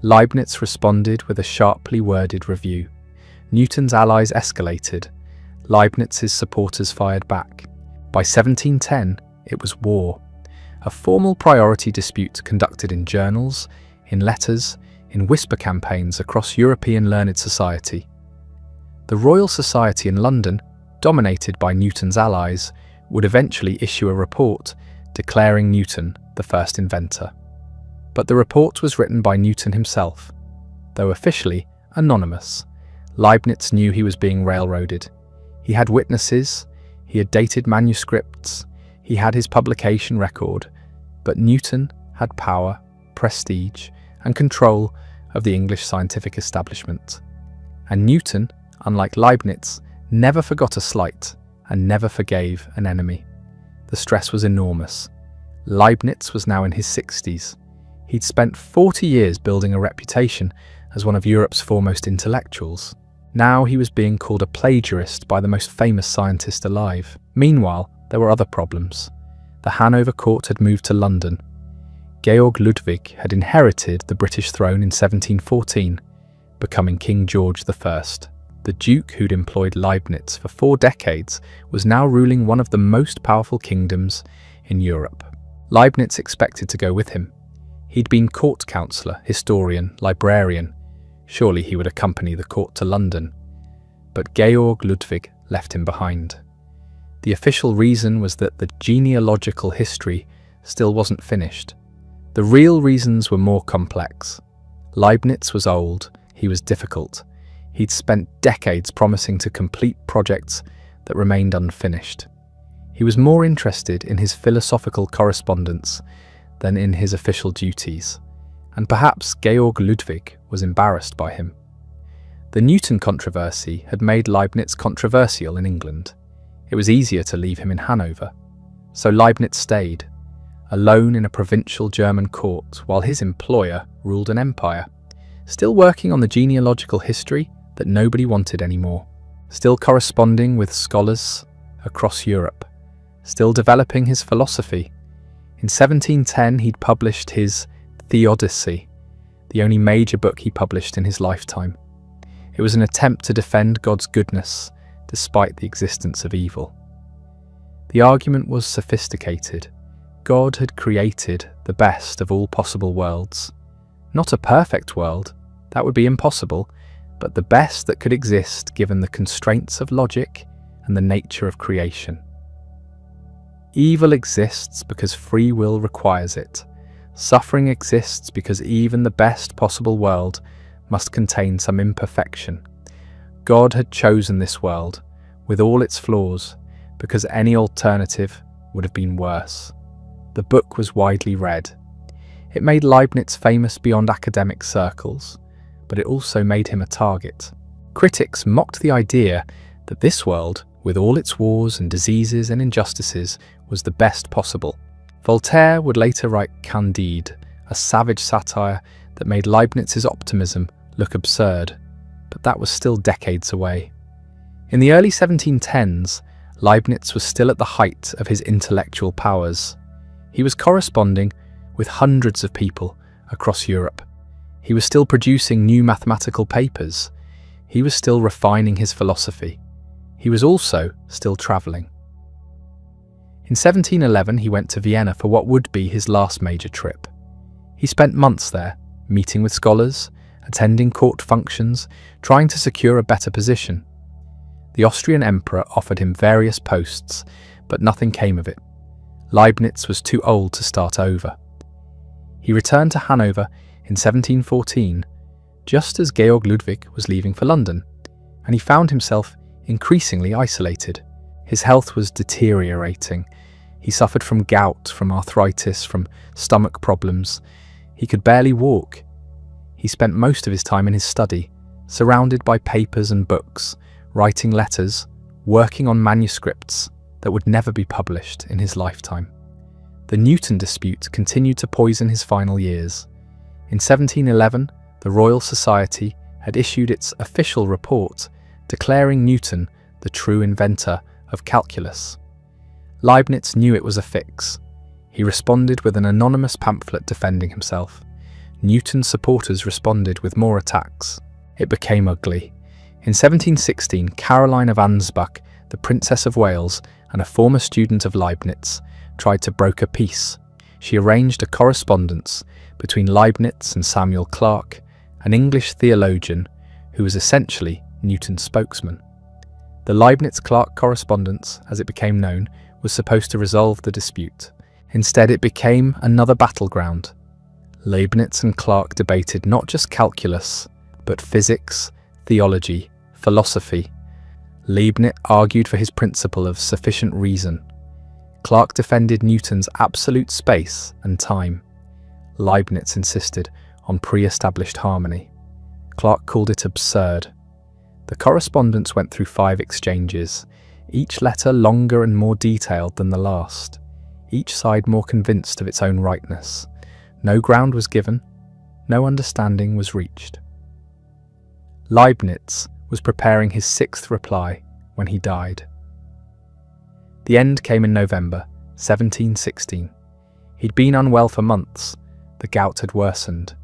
Leibniz responded with a sharply worded review. Newton's allies escalated. Leibniz's supporters fired back. By 1710, it was war. A formal priority dispute conducted in journals, in letters, in whisper campaigns across European learned society. The Royal Society in London, dominated by Newton's allies, would eventually issue a report declaring Newton the first inventor. But the report was written by Newton himself. Though officially anonymous, Leibniz knew he was being railroaded. He had witnesses, he had dated manuscripts, he had his publication record, but Newton had power, prestige, and control of the English scientific establishment. And Newton, unlike Leibniz, never forgot a slight and never forgave an enemy. The stress was enormous. Leibniz was now in his 60s. He'd spent 40 years building a reputation as one of Europe's foremost intellectuals. Now he was being called a plagiarist by the most famous scientist alive. Meanwhile, there were other problems. The Hanover court had moved to London. Georg Ludwig had inherited the British throne in 1714, becoming King George I. The Duke who'd employed Leibniz for 4 decades was now ruling one of the most powerful kingdoms in Europe. Leibniz expected to go with him. He'd been court counsellor, historian, librarian. Surely he would accompany the court to London. But Georg Ludwig left him behind. The official reason was that the genealogical history still wasn't finished. The real reasons were more complex. Leibniz was old, he was difficult. He'd spent decades promising to complete projects that remained unfinished. He was more interested in his philosophical correspondence than in his official duties, and perhaps Georg Ludwig was embarrassed by him. The Newton controversy had made Leibniz controversial in England. It was easier to leave him in Hanover. So Leibniz stayed, alone in a provincial German court while his employer ruled an empire, still working on the genealogical history that nobody wanted anymore, still corresponding with scholars across Europe, still developing his philosophy. In 1710, he'd published his Theodicy, the only major book he published in his lifetime. It was an attempt to defend God's goodness despite the existence of evil. The argument was sophisticated. God had created the best of all possible worlds. Not a perfect world, that would be impossible, but the best that could exist given the constraints of logic and the nature of creation. Evil exists because free will requires it. Suffering exists because even the best possible world must contain some imperfection. God had chosen this world, with all its flaws, because any alternative would have been worse. The book was widely read. It made Leibniz famous beyond academic circles, but it also made him a target. Critics mocked the idea that this world, with all its wars and diseases and injustices, was the best possible. Voltaire would later write Candide, a savage satire that made Leibniz's optimism look absurd, but that was still decades away. In the early 1710s, Leibniz was still at the height of his intellectual powers. He was corresponding with hundreds of people across Europe. He was still producing new mathematical papers. He was still refining his philosophy. He was also still travelling. In 1711, he went to Vienna for what would be his last major trip. He spent months there, meeting with scholars, attending court functions, trying to secure a better position. The Austrian emperor offered him various posts, but nothing came of it. Leibniz was too old to start over. He returned to Hanover in 1714, just as Georg Ludwig was leaving for London, and he found himself increasingly isolated. His health was deteriorating. He suffered from gout, from arthritis, from stomach problems. He could barely walk. He spent most of his time in his study, surrounded by papers and books, writing letters, working on manuscripts that would never be published in his lifetime. The Newton dispute continued to poison his final years. In 1711, the Royal Society had issued its official report declaring Newton the true inventor of calculus. Leibniz knew it was a fix. He responded with an anonymous pamphlet defending himself. Newton's supporters responded with more attacks. It became ugly. In 1716, Caroline of Ansbach, the Princess of Wales and a former student of Leibniz, tried to broker peace. She arranged a correspondence between Leibniz and Samuel Clarke, an English theologian who was essentially Newton's spokesman. The Leibniz-Clarke correspondence, as it became known, was supposed to resolve the dispute. Instead, it became another battleground. Leibniz and Clarke debated not just calculus, but physics, theology, philosophy. Leibniz argued for his principle of sufficient reason. Clarke defended Newton's absolute space and time. Leibniz insisted on pre-established harmony. Clarke called it absurd. The correspondence went through 5 exchanges, each letter longer and more detailed than the last, each side more convinced of its own rightness. No ground was given, no understanding was reached. Leibniz was preparing his 6th reply when he died. The end came in November 1716. He'd been unwell for months. The gout had worsened.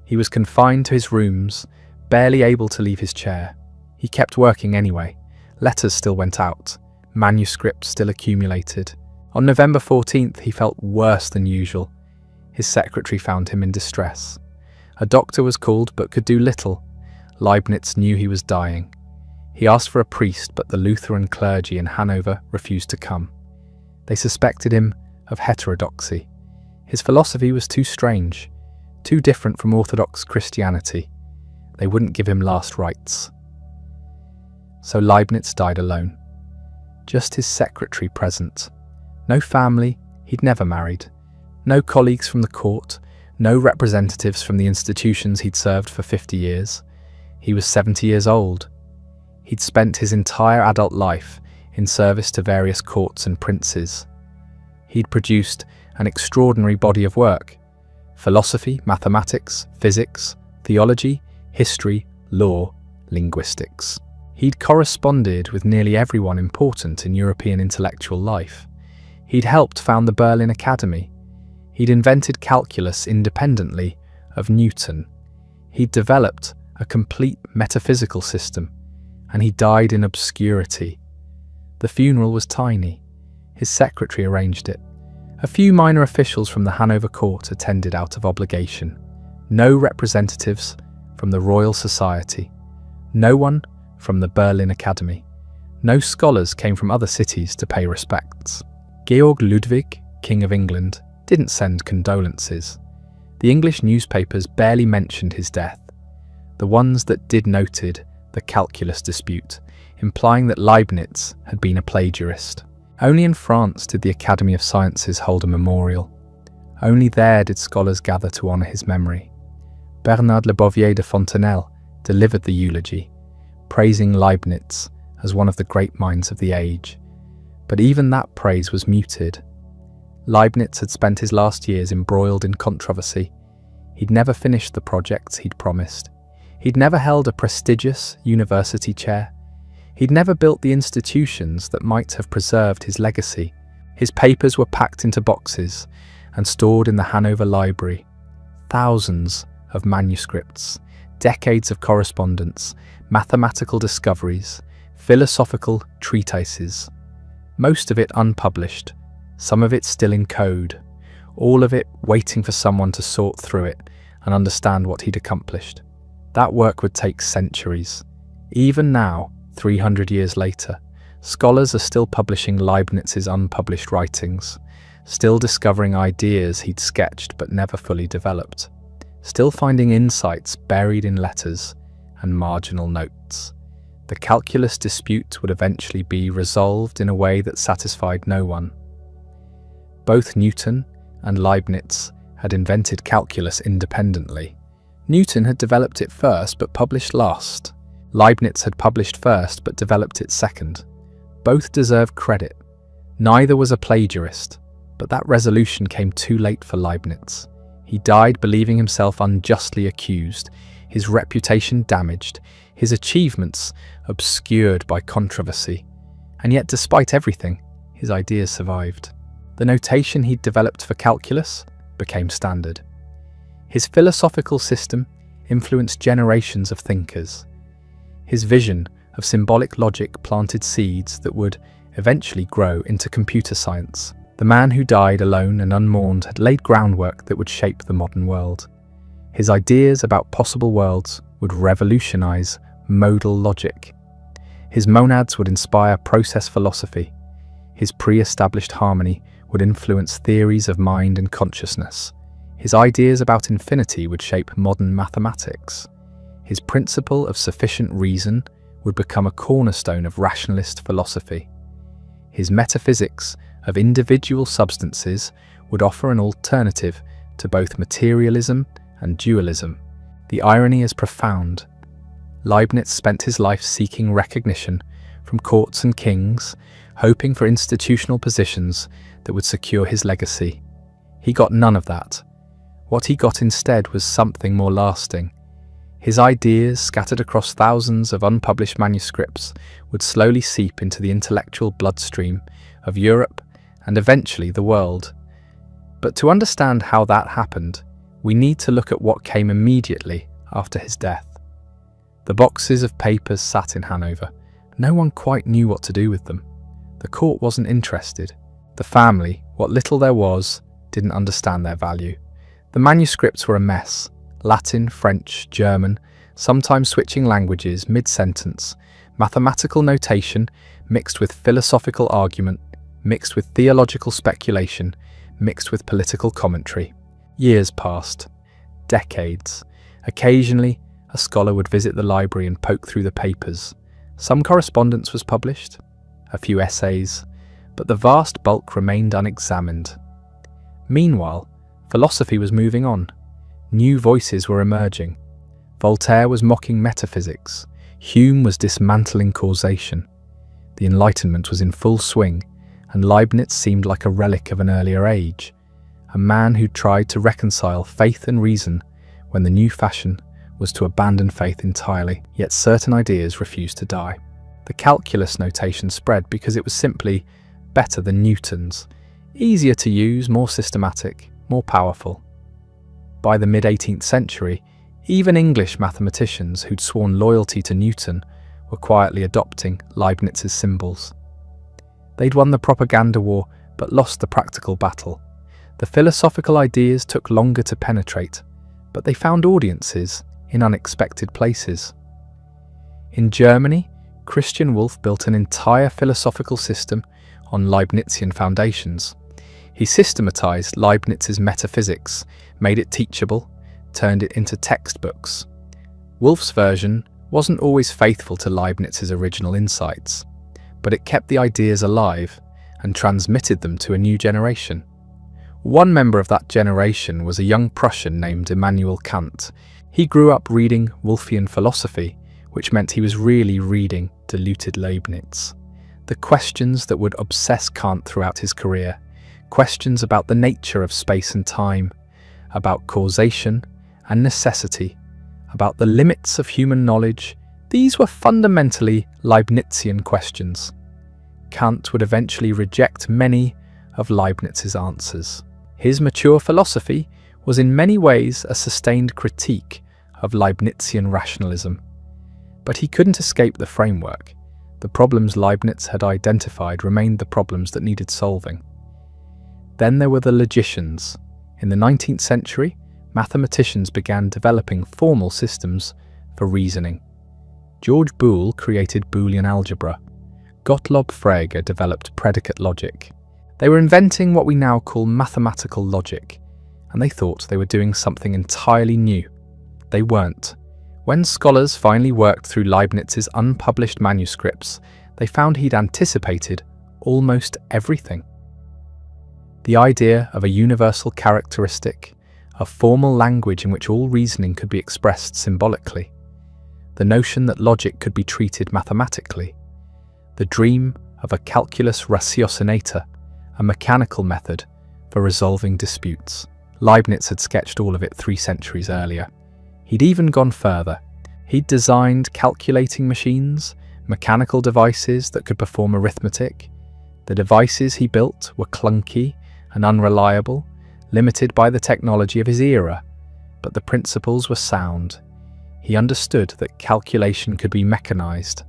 He was confined to his rooms, barely able to leave his chair. He kept working anyway. Letters still went out. Manuscripts still accumulated. On November 14th, he felt worse than usual. His secretary found him in distress. A doctor was called but could do little. Leibniz knew he was dying. He asked for a priest, but the Lutheran clergy in Hanover refused to come. They suspected him of heterodoxy. His philosophy was too strange, too different from Orthodox Christianity. They wouldn't give him last rites. So Leibniz died alone. Just his secretary present. No family, he'd never married. No colleagues from the court, no representatives from the institutions he'd served for 50 years. He was 70 years old. He'd spent his entire adult life in service to various courts and princes. He'd produced an extraordinary body of work: philosophy, mathematics, physics, theology, history, law, linguistics. He'd corresponded with nearly everyone important in European intellectual life. He'd helped found the Berlin Academy. He'd invented calculus independently of Newton. He'd developed a complete metaphysical system, and he died in obscurity. The funeral was tiny. His secretary arranged it. A few minor officials from the Hanover court attended out of obligation. No representatives from the Royal Society. No one from the Berlin Academy. No scholars came from other cities to pay respects. Georg Ludwig, King of England, didn't send condolences. The English newspapers barely mentioned his death. The ones that did noted the calculus dispute, implying that Leibniz had been a plagiarist. Only in France did the Academy of Sciences hold a memorial. Only there did scholars gather to honour his memory. Bernard Le Bovier de Fontenelle delivered the eulogy, praising Leibniz as one of the great minds of the age. But even that praise was muted. Leibniz had spent his last years embroiled in controversy. He'd never finished the projects he'd promised. He'd never held a prestigious university chair. He'd never built the institutions that might have preserved his legacy. His papers were packed into boxes and stored in the Hanover Library. Thousands of manuscripts, decades of correspondence, mathematical discoveries, philosophical treatises. Most of it unpublished, some of it still in code, all of it waiting for someone to sort through it and understand what he'd accomplished. That work would take centuries. Even now, 300 years later, scholars are still publishing Leibniz's unpublished writings, still discovering ideas he'd sketched but never fully developed, still finding insights buried in letters and marginal notes. The calculus dispute would eventually be resolved in a way that satisfied no one. Both Newton and Leibniz had invented calculus independently. Newton had developed it first but published last. Leibniz had published first but developed it second. Both deserved credit. Neither was a plagiarist, but that resolution came too late for Leibniz. He died believing himself unjustly accused, his reputation damaged, his achievements obscured by controversy. And yet, despite everything, his ideas survived. The notation he'd developed for calculus became standard. His philosophical system influenced generations of thinkers. His vision of symbolic logic planted seeds that would eventually grow into computer science. The man who died alone and unmourned had laid groundwork that would shape the modern world. His ideas about possible worlds would revolutionize modal logic. His monads would inspire process philosophy. His pre-established harmony would influence theories of mind and consciousness. His ideas about infinity would shape modern mathematics. His principle of sufficient reason would become a cornerstone of rationalist philosophy. His metaphysics of individual substances would offer an alternative to both materialism and dualism. The irony is profound. Leibniz spent his life seeking recognition from courts and kings, hoping for institutional positions that would secure his legacy. He got none of that. What he got instead was something more lasting. His ideas, scattered across thousands of unpublished manuscripts, would slowly seep into the intellectual bloodstream of Europe and eventually the world. But to understand how that happened, we need to look at what came immediately after his death. The boxes of papers sat in Hanover. No one quite knew what to do with them. The court wasn't interested. The family, what little there was, didn't understand their value. The manuscripts were a mess. Latin, French, German, sometimes switching languages mid-sentence, mathematical notation mixed with philosophical argument, mixed with theological speculation, mixed with political commentary. Years passed. Decades. Occasionally, a scholar would visit the library and poke through the papers. Some correspondence was published, a few essays, but the vast bulk remained unexamined. Meanwhile, philosophy was moving on. New voices were emerging. Voltaire was mocking metaphysics. Hume was dismantling causation. The Enlightenment was in full swing, and Leibniz seemed like a relic of an earlier age, a man who tried to reconcile faith and reason when the new fashion was to abandon faith entirely, yet certain ideas refused to die. The calculus notation spread because it was simply better than Newton's, easier to use, more systematic, more powerful. By the mid-18th century, even English mathematicians who'd sworn loyalty to Newton were quietly adopting Leibniz's symbols. They'd won the propaganda war but lost the practical battle. The philosophical ideas took longer to penetrate, but they found audiences in unexpected places. In Germany, Christian Wolff built an entire philosophical system on Leibnizian foundations. He systematized Leibniz's metaphysics, made it teachable, turned it into textbooks. Wolff's version wasn't always faithful to Leibniz's original insights, but it kept the ideas alive and transmitted them to a new generation. One member of that generation was a young Prussian named Immanuel Kant. He grew up reading Wolffian philosophy, which meant he was really reading diluted Leibniz. The questions that would obsess Kant throughout his career, questions about the nature of space and time, about causation and necessity, about the limits of human knowledge, these were fundamentally Leibnizian questions. Kant would eventually reject many of Leibniz's answers. His mature philosophy was in many ways a sustained critique of Leibnizian rationalism. But he couldn't escape the framework. The problems Leibniz had identified remained the problems that needed solving. Then there were the logicians. In the 19th century, mathematicians began developing formal systems for reasoning. George Boole created Boolean algebra. Gottlob Frege developed predicate logic. They were inventing what we now call mathematical logic, and they thought they were doing something entirely new. They weren't. When scholars finally worked through Leibniz's unpublished manuscripts, they found he'd anticipated almost everything. The idea of a universal characteristic, a formal language in which all reasoning could be expressed symbolically, the notion that logic could be treated mathematically, the dream of a calculus ratiocinata, a mechanical method for resolving disputes. Leibniz had sketched all of it 3 centuries earlier. He'd even gone further. He'd designed calculating machines, mechanical devices that could perform arithmetic. The devices he built were clunky and unreliable, limited by the technology of his era, but the principles were sound. He understood that calculation could be mechanized,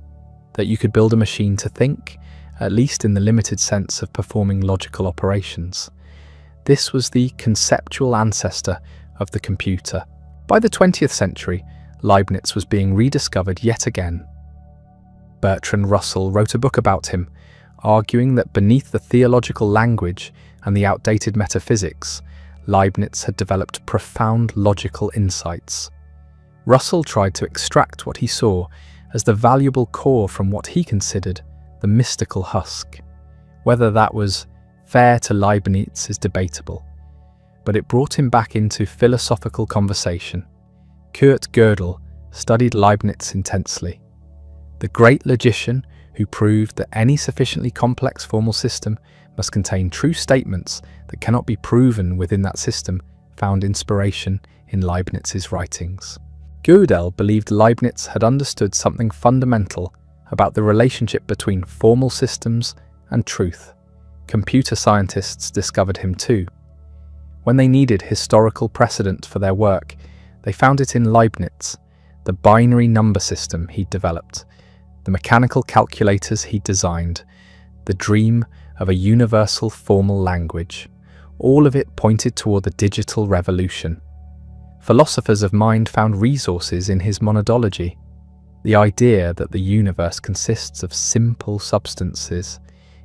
that you could build a machine to think, at least in the limited sense of performing logical operations. This was the conceptual ancestor of the computer. By the 20th century, Leibniz was being rediscovered yet again. Bertrand Russell wrote a book about him, arguing that beneath the theological language and the outdated metaphysics, Leibniz had developed profound logical insights. Russell tried to extract what he saw as the valuable core from what he considered the mystical husk. Whether that was fair to Leibniz is debatable, but it brought him back into philosophical conversation. Kurt Gödel studied Leibniz intensely. The great logician who proved that any sufficiently complex formal system must contain true statements that cannot be proven within that system found inspiration in Leibniz's writings. Gödel believed Leibniz had understood something fundamental about the relationship between formal systems and truth. Computer scientists discovered him too. When they needed historical precedent for their work, they found it in Leibniz, the binary number system he'd developed, the mechanical calculators he'd designed, the dream of a universal formal language. All of it pointed toward the digital revolution. Philosophers of mind found resources in his monadology, the idea that the universe consists of simple substances,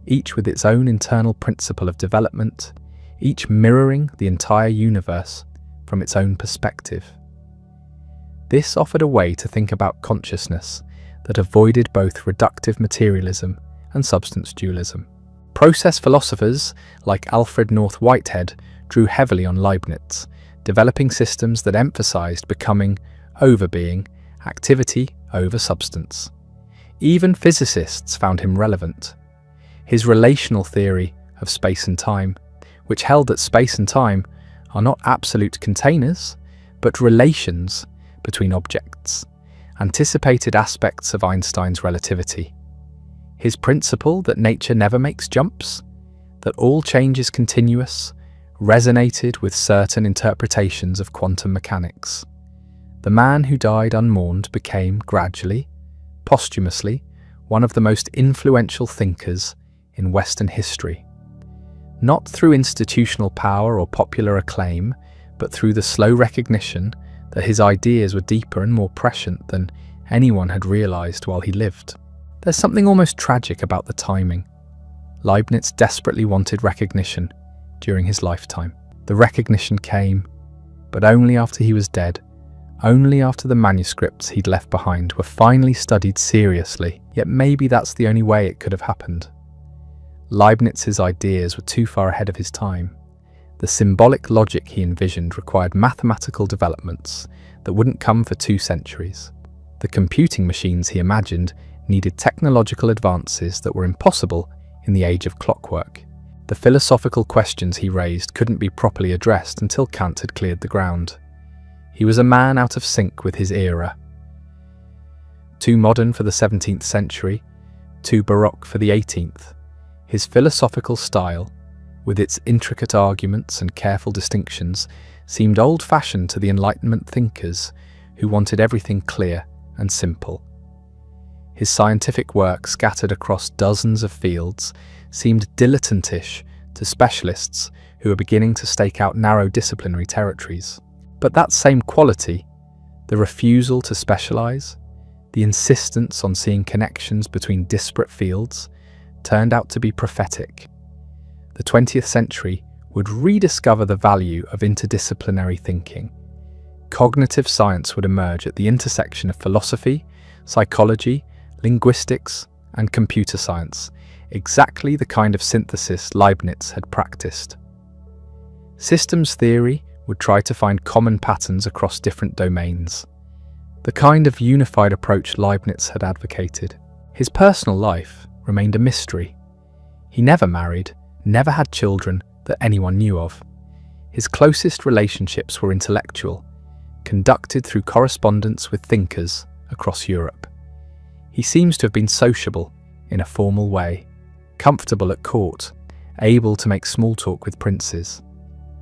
each with its own internal principle of development, each mirroring the entire universe from its own perspective. This offered a way to think about consciousness that avoided both reductive materialism and substance dualism. Process philosophers like Alfred North Whitehead drew heavily on Leibniz, developing systems that emphasized becoming over being, activity over substance. Even physicists found him relevant. His relational theory of space and time, which held that space and time are not absolute containers, but relations between objects, anticipated aspects of Einstein's relativity. His principle that nature never makes jumps, that all change is continuous, resonated with certain interpretations of quantum mechanics. The man who died unmourned became gradually, posthumously, one of the most influential thinkers in Western history. Not through institutional power or popular acclaim, but through the slow recognition that his ideas were deeper and more prescient than anyone had realized while he lived. There's something almost tragic about the timing. Leibniz desperately wanted recognition during his lifetime. The recognition came, but only after he was dead, only after the manuscripts he'd left behind were finally studied seriously. Yet maybe that's the only way it could have happened. Leibniz's ideas were too far ahead of his time. The symbolic logic he envisioned required mathematical developments that wouldn't come for 2 centuries. The computing machines he imagined needed technological advances that were impossible in the age of clockwork. The philosophical questions he raised couldn't be properly addressed until Kant had cleared the ground. He was a man out of sync with his era. Too modern for the 17th century, too baroque for the 18th. His philosophical style, with its intricate arguments and careful distinctions, seemed old-fashioned to the Enlightenment thinkers who wanted everything clear and simple. His scientific work, scattered across dozens of fields, seemed dilettantish to specialists who were beginning to stake out narrow disciplinary territories. But that same quality, the refusal to specialize, the insistence on seeing connections between disparate fields, turned out to be prophetic. The 20th century would rediscover the value of interdisciplinary thinking. Cognitive science would emerge at the intersection of philosophy, psychology, linguistics, and computer science, exactly the kind of synthesis Leibniz had practiced. Systems theory would try to find common patterns across different domains, the kind of unified approach Leibniz had advocated. His personal life remained a mystery. He never married, never had children that anyone knew of. His closest relationships were intellectual, conducted through correspondence with thinkers across Europe. He seems to have been sociable in a formal way, comfortable at court, able to make small talk with princes.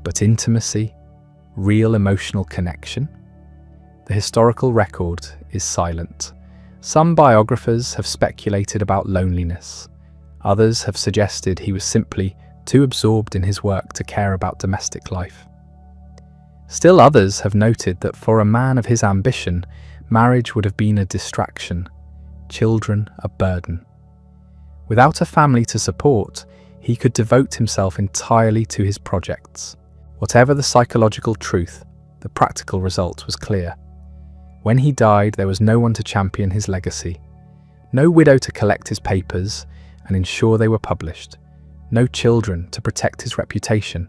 But intimacy, real emotional connection? The historical record is silent. Some biographers have speculated about loneliness. Others have suggested he was simply too absorbed in his work to care about domestic life. Still others have noted that for a man of his ambition, marriage would have been a distraction, children a burden. Without a family to support, he could devote himself entirely to his projects. Whatever the psychological truth, the practical result was clear. When he died, there was no one to champion his legacy, no widow to collect his papers and ensure they were published, no children to protect his reputation,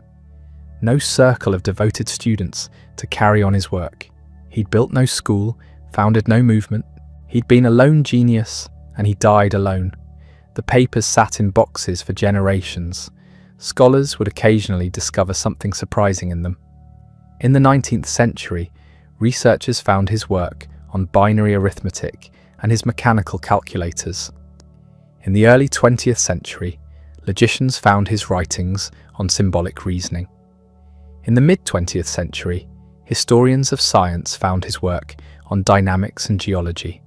no circle of devoted students to carry on his work. He'd built no school, founded no movement. He'd been a lone genius, and he died alone. The papers sat in boxes for generations. Scholars would occasionally discover something surprising in them. In the 19th century, researchers found his work on binary arithmetic and his mechanical calculators. In the early 20th century, logicians found his writings on symbolic reasoning. In the mid-20th century, historians of science found his work on dynamics and geology.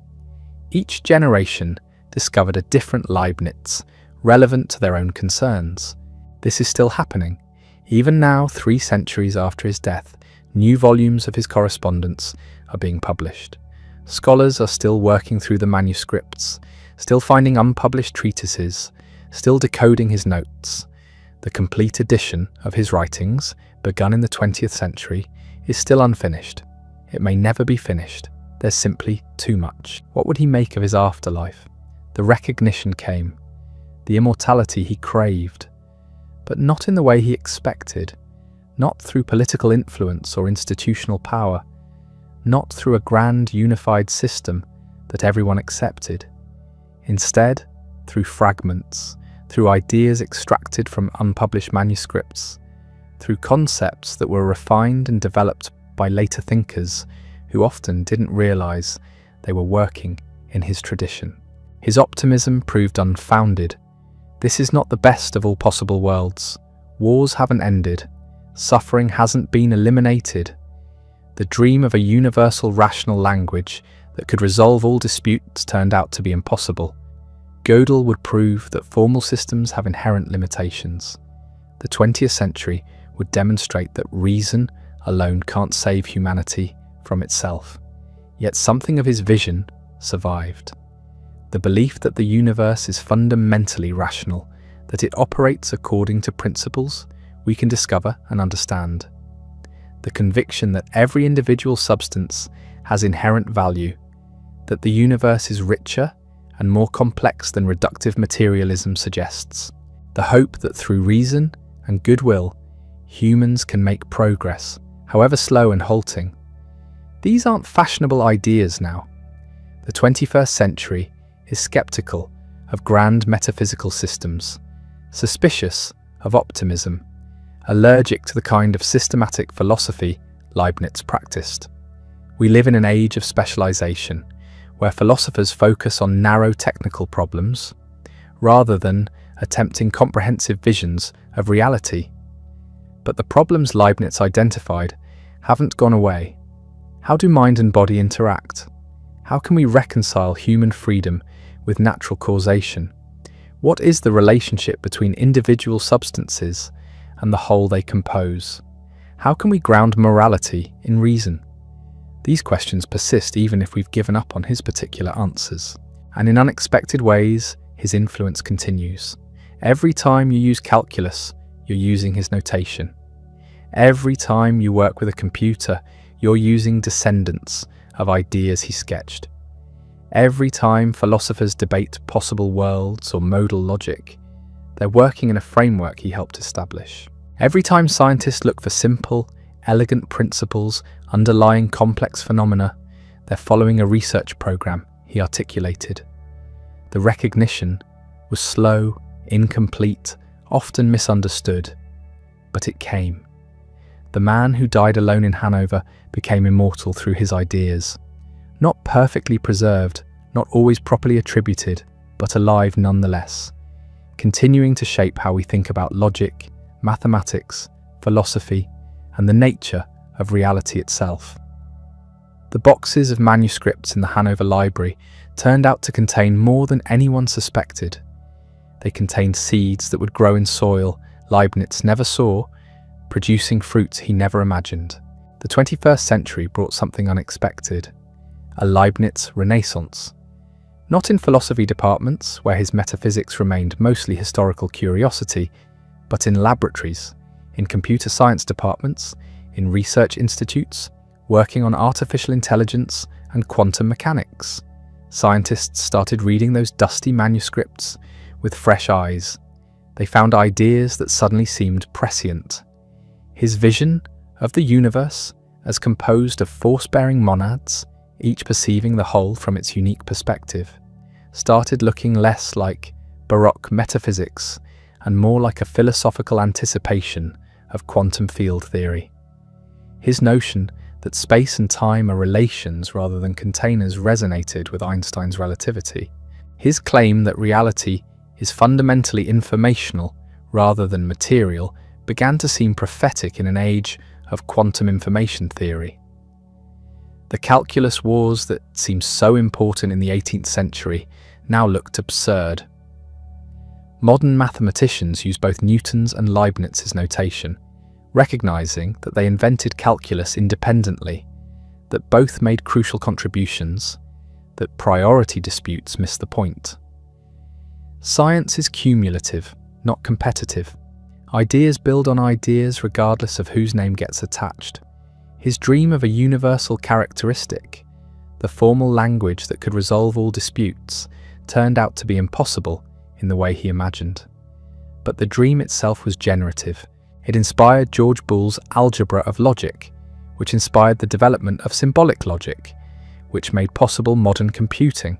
Each generation discovered a different Leibniz, relevant to their own concerns. This is still happening. Even now, 3 centuries after his death, new volumes of his correspondence are being published. Scholars are still working through the manuscripts, still finding unpublished treatises, still decoding his notes. The complete edition of his writings, begun in the 20th century, is still unfinished. It may never be finished. There's simply too much. What would he make of his afterlife? The recognition came, the immortality he craved, but not in the way he expected, not through political influence or institutional power, not through a grand unified system that everyone accepted. Instead, through fragments, through ideas extracted from unpublished manuscripts, through concepts that were refined and developed by later thinkers who often didn't realize they were working in his tradition. His optimism proved unfounded. This is not the best of all possible worlds. Wars haven't ended. Suffering hasn't been eliminated. The dream of a universal rational language that could resolve all disputes turned out to be impossible. Gödel would prove that formal systems have inherent limitations. The 20th century would demonstrate that reason alone can't save humanity from itself. Yet something of his vision survived. The belief that the universe is fundamentally rational, that it operates according to principles we can discover and understand. The conviction that every individual substance has inherent value, that the universe is richer and more complex than reductive materialism suggests. The hope that through reason and goodwill, humans can make progress, however slow and halting. These aren't fashionable ideas now. The 21st century is skeptical of grand metaphysical systems, suspicious of optimism, allergic to the kind of systematic philosophy Leibniz practiced. We live in an age of specialization, where philosophers focus on narrow technical problems, rather than attempting comprehensive visions of reality. But the problems Leibniz identified haven't gone away. How do mind and body interact? How can we reconcile human freedom with natural causation? What is the relationship between individual substances and the whole they compose? How can we ground morality in reason? These questions persist even if we've given up on his particular answers. And in unexpected ways, his influence continues. Every time you use calculus, you're using his notation. Every time you work with a computer, you're using descendants of ideas he sketched. Every time philosophers debate possible worlds or modal logic, they're working in a framework he helped establish. Every time scientists look for simple, elegant principles underlying complex phenomena, they're following a research program he articulated. The recognition was slow, incomplete, often misunderstood, but it came. The man who died alone in Hanover became immortal through his ideas. Not perfectly preserved, not always properly attributed, but alive nonetheless, continuing to shape how we think about logic, mathematics, philosophy, and the nature of reality itself. The boxes of manuscripts in the Hanover Library turned out to contain more than anyone suspected. They contained seeds that would grow in soil Leibniz never saw, producing fruits he never imagined. The 21st century brought something unexpected, a Leibniz renaissance. Not in philosophy departments, where his metaphysics remained mostly historical curiosity, but in laboratories, in computer science departments, in research institutes, working on artificial intelligence and quantum mechanics. Scientists started reading those dusty manuscripts with fresh eyes. They found ideas that suddenly seemed prescient. His vision of the universe as composed of force-bearing monads, each perceiving the whole from its unique perspective, started looking less like Baroque metaphysics and more like a philosophical anticipation of quantum field theory. His notion that space and time are relations rather than containers resonated with Einstein's relativity. His claim that reality is fundamentally informational rather than material began to seem prophetic in an age of quantum information theory. The calculus wars that seemed so important in the 18th century now looked absurd. Modern mathematicians use both Newton's and Leibniz's notation, recognizing that they invented calculus independently, that both made crucial contributions, that priority disputes miss the point. Science is cumulative, not competitive. Ideas build on ideas regardless of whose name gets attached. His dream of a universal characteristic, the formal language that could resolve all disputes, turned out to be impossible in the way he imagined. But the dream itself was generative. It inspired George Boole's algebra of logic, which inspired the development of symbolic logic, which made possible modern computing.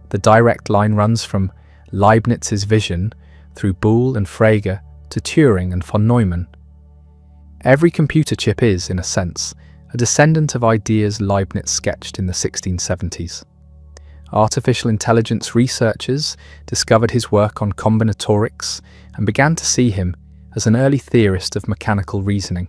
The direct line runs from Leibniz's vision through Boole and Frege to Turing and von Neumann. Every computer chip is, in a sense, a descendant of ideas Leibniz sketched in the 1670s. Artificial intelligence researchers discovered his work on combinatorics and began to see him as an early theorist of mechanical reasoning.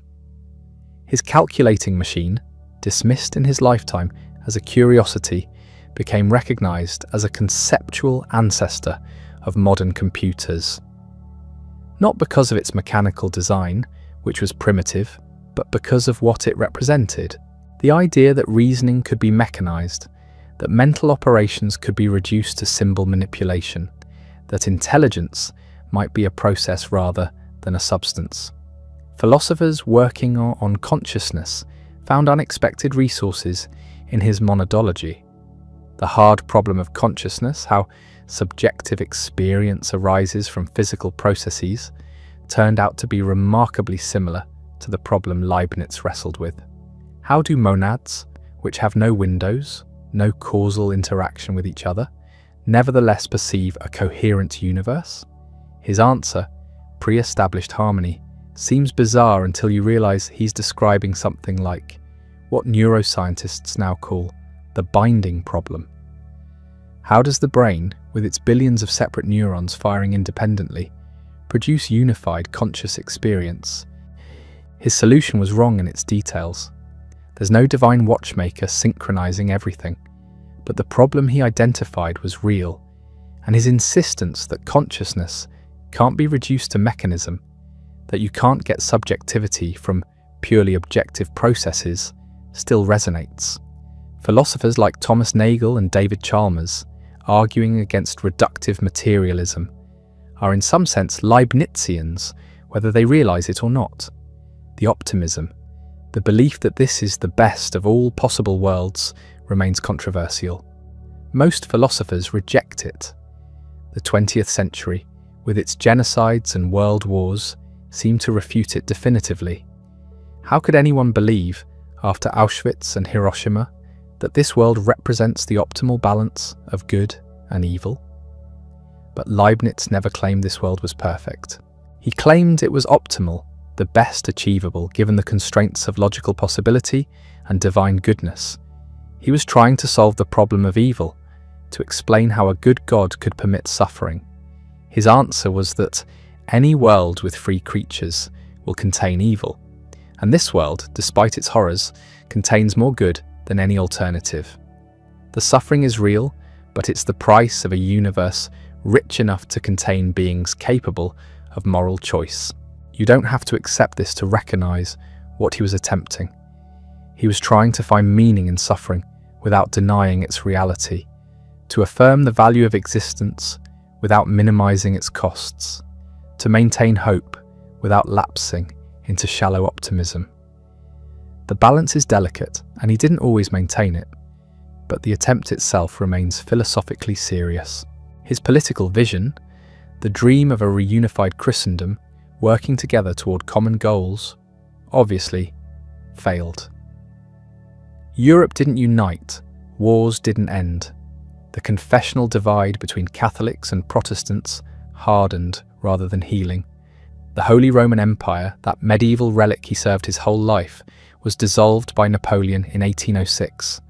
His calculating machine, dismissed in his lifetime as a curiosity, became recognized as a conceptual ancestor of modern computers. Not because of its mechanical design, which was primitive, but because of what it represented. The idea that reasoning could be mechanized, that mental operations could be reduced to symbol manipulation, that intelligence might be a process rather than a substance. Philosophers working on consciousness found unexpected resources in his monadology. The hard problem of consciousness, how subjective experience arises from physical processes, turned out to be remarkably similar to the problem Leibniz wrestled with. How do monads, which have no windows, no causal interaction with each other, nevertheless perceive a coherent universe? His answer, pre-established harmony, seems bizarre until you realize he's describing something like what neuroscientists now call the binding problem. How does the brain, with its billions of separate neurons firing independently, produce unified conscious experience? His solution was wrong in its details. There's no divine watchmaker synchronizing everything, but the problem he identified was real, and his insistence that consciousness can't be reduced to mechanism, that you can't get subjectivity from purely objective processes, still resonates. Philosophers like Thomas Nagel and David Chalmers, arguing against reductive materialism, are in some sense Leibnizians, whether they realize it or not. The optimism, the belief that this is the best of all possible worlds, remains controversial. Most philosophers reject it. The 20th century, with its genocides and world wars, seemed to refute it definitively. How could anyone believe, after Auschwitz and Hiroshima, that this world represents the optimal balance of good and evil? But Leibniz never claimed this world was perfect. He claimed it was optimal, the best achievable given the constraints of logical possibility and divine goodness. He was trying to solve the problem of evil, to explain how a good God could permit suffering. His answer was that any world with free creatures will contain evil, and this world, despite its horrors, contains more good than any alternative. The suffering is real, but it's the price of a universe rich enough to contain beings capable of moral choice. You don't have to accept this to recognize what he was attempting. He was trying to find meaning in suffering without denying its reality, to affirm the value of existence without minimizing its costs, to maintain hope without lapsing into shallow optimism. The balance is delicate, and he didn't always maintain it, but the attempt itself remains philosophically serious. His political vision, the dream of a reunified Christendom working together toward common goals, obviously failed. Europe didn't unite, wars didn't end. The confessional divide between Catholics and Protestants hardened rather than healing. The Holy Roman Empire, that medieval relic he served his whole life, was dissolved by Napoleon in 1806.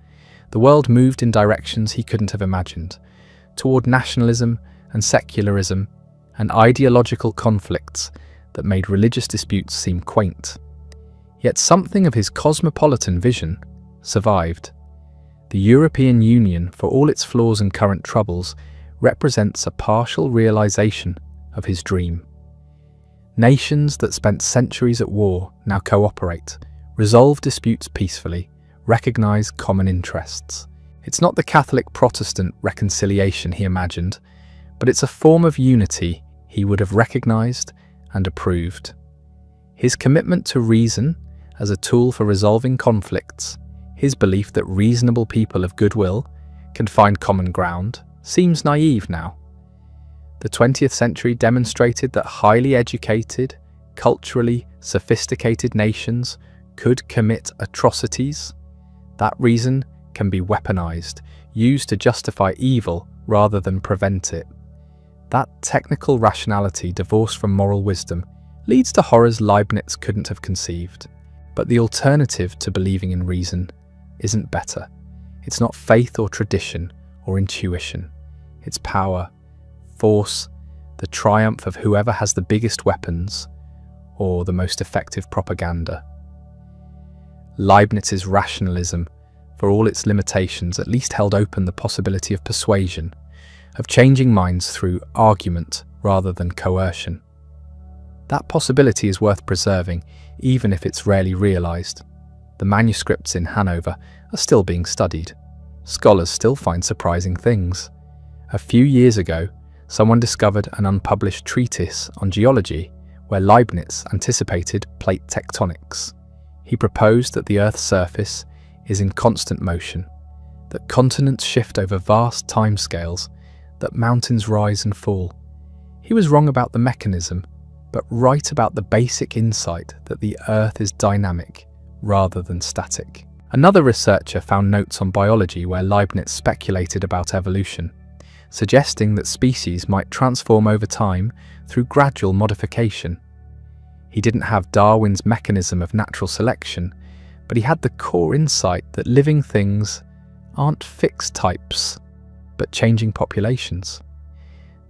The world moved in directions he couldn't have imagined, toward nationalism and secularism and ideological conflicts that made religious disputes seem quaint. Yet something of his cosmopolitan vision survived. The European Union, for all its flaws and current troubles, represents a partial realization of his dream. Nations that spent centuries at war now cooperate, resolve disputes peacefully, recognize common interests. It's not the Catholic-Protestant reconciliation he imagined, but it's a form of unity he would have recognized and approved. His commitment to reason as a tool for resolving conflicts, his belief that reasonable people of goodwill can find common ground, seems naive now. The 20th century demonstrated that highly educated, culturally sophisticated nations could commit atrocities. That reason can be weaponized, used to justify evil rather than prevent it. That technical rationality divorced from moral wisdom leads to horrors Leibniz couldn't have conceived. But the alternative to believing in reason isn't better. It's not faith or tradition or intuition. It's power, force, the triumph of whoever has the biggest weapons or the most effective propaganda. Leibniz's rationalism, for all its limitations, at least held open the possibility of persuasion, of changing minds through argument rather than coercion. That possibility is worth preserving, even if it's rarely realized. The manuscripts in Hanover are still being studied. Scholars still find surprising things. A few years ago, someone discovered an unpublished treatise on geology where Leibniz anticipated plate tectonics. He proposed that the Earth's surface is in constant motion, that continents shift over vast timescales, that mountains rise and fall. He was wrong about the mechanism, but right about the basic insight that the Earth is dynamic rather than static. Another researcher found notes on biology where Leibniz speculated about evolution, suggesting that species might transform over time through gradual modification. He didn't have Darwin's mechanism of natural selection, but he had the core insight that living things aren't fixed types, but changing populations.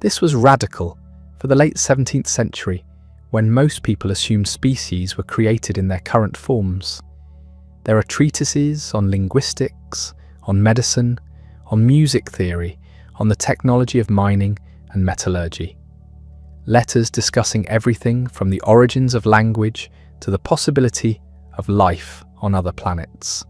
This was radical for the late 17th century, when most people assumed species were created in their current forms. There are treatises on linguistics, on medicine, on music theory, on the technology of mining and metallurgy. Letters discussing everything from the origins of language to the possibility of life on other planets.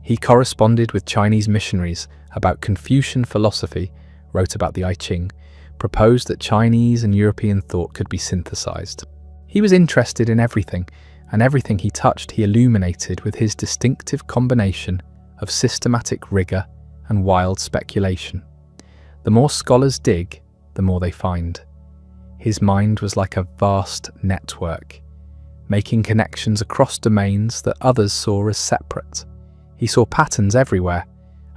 He corresponded with Chinese missionaries about Confucian philosophy, wrote about the I Ching, proposed that Chinese and European thought could be synthesized. He was interested in everything, and everything he touched he illuminated with his distinctive combination of systematic rigor and wild speculation. The more scholars dig, the more they find. His mind was like a vast network, making connections across domains that others saw as separate. He saw patterns everywhere,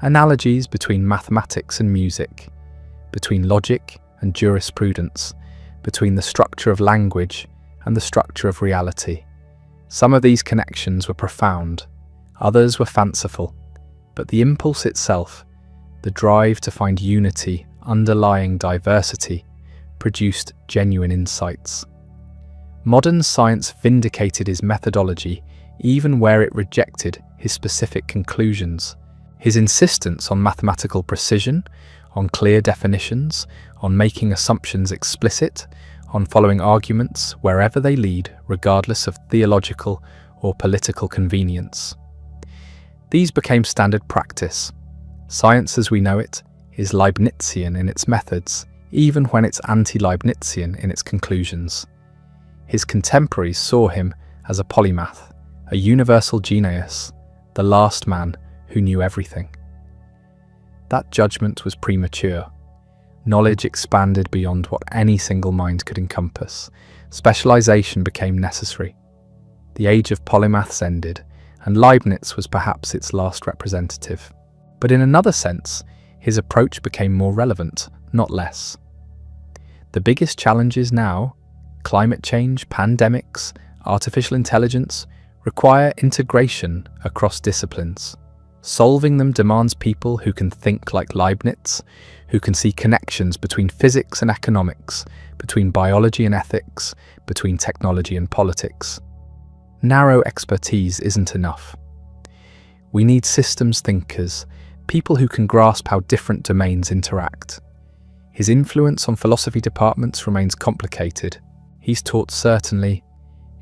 analogies between mathematics and music, between logic and jurisprudence, between the structure of language and the structure of reality. Some of these connections were profound, others were fanciful, but the impulse itself, the drive to find unity underlying diversity, produced genuine insights. Modern science vindicated his methodology even where it rejected his specific conclusions. His insistence on mathematical precision, on clear definitions, on making assumptions explicit, on following arguments wherever they lead, regardless of theological or political convenience. These became standard practice. Science as we know it is Leibnizian in its methods, even when it's anti-Leibnizian in its conclusions. His contemporaries saw him as a polymath, a universal genius, the last man who knew everything. That judgment was premature. Knowledge expanded beyond what any single mind could encompass. Specialization became necessary. The age of polymaths ended, and Leibniz was perhaps its last representative. But in another sense, his approach became more relevant, not less. The biggest challenges now, climate change, pandemics, artificial intelligence, require integration across disciplines. Solving them demands people who can think like Leibniz, who can see connections between physics and economics, between biology and ethics, between technology and politics. Narrow expertise isn't enough. We need systems thinkers, people who can grasp how different domains interact. His influence on philosophy departments remains complicated. He's taught certainly.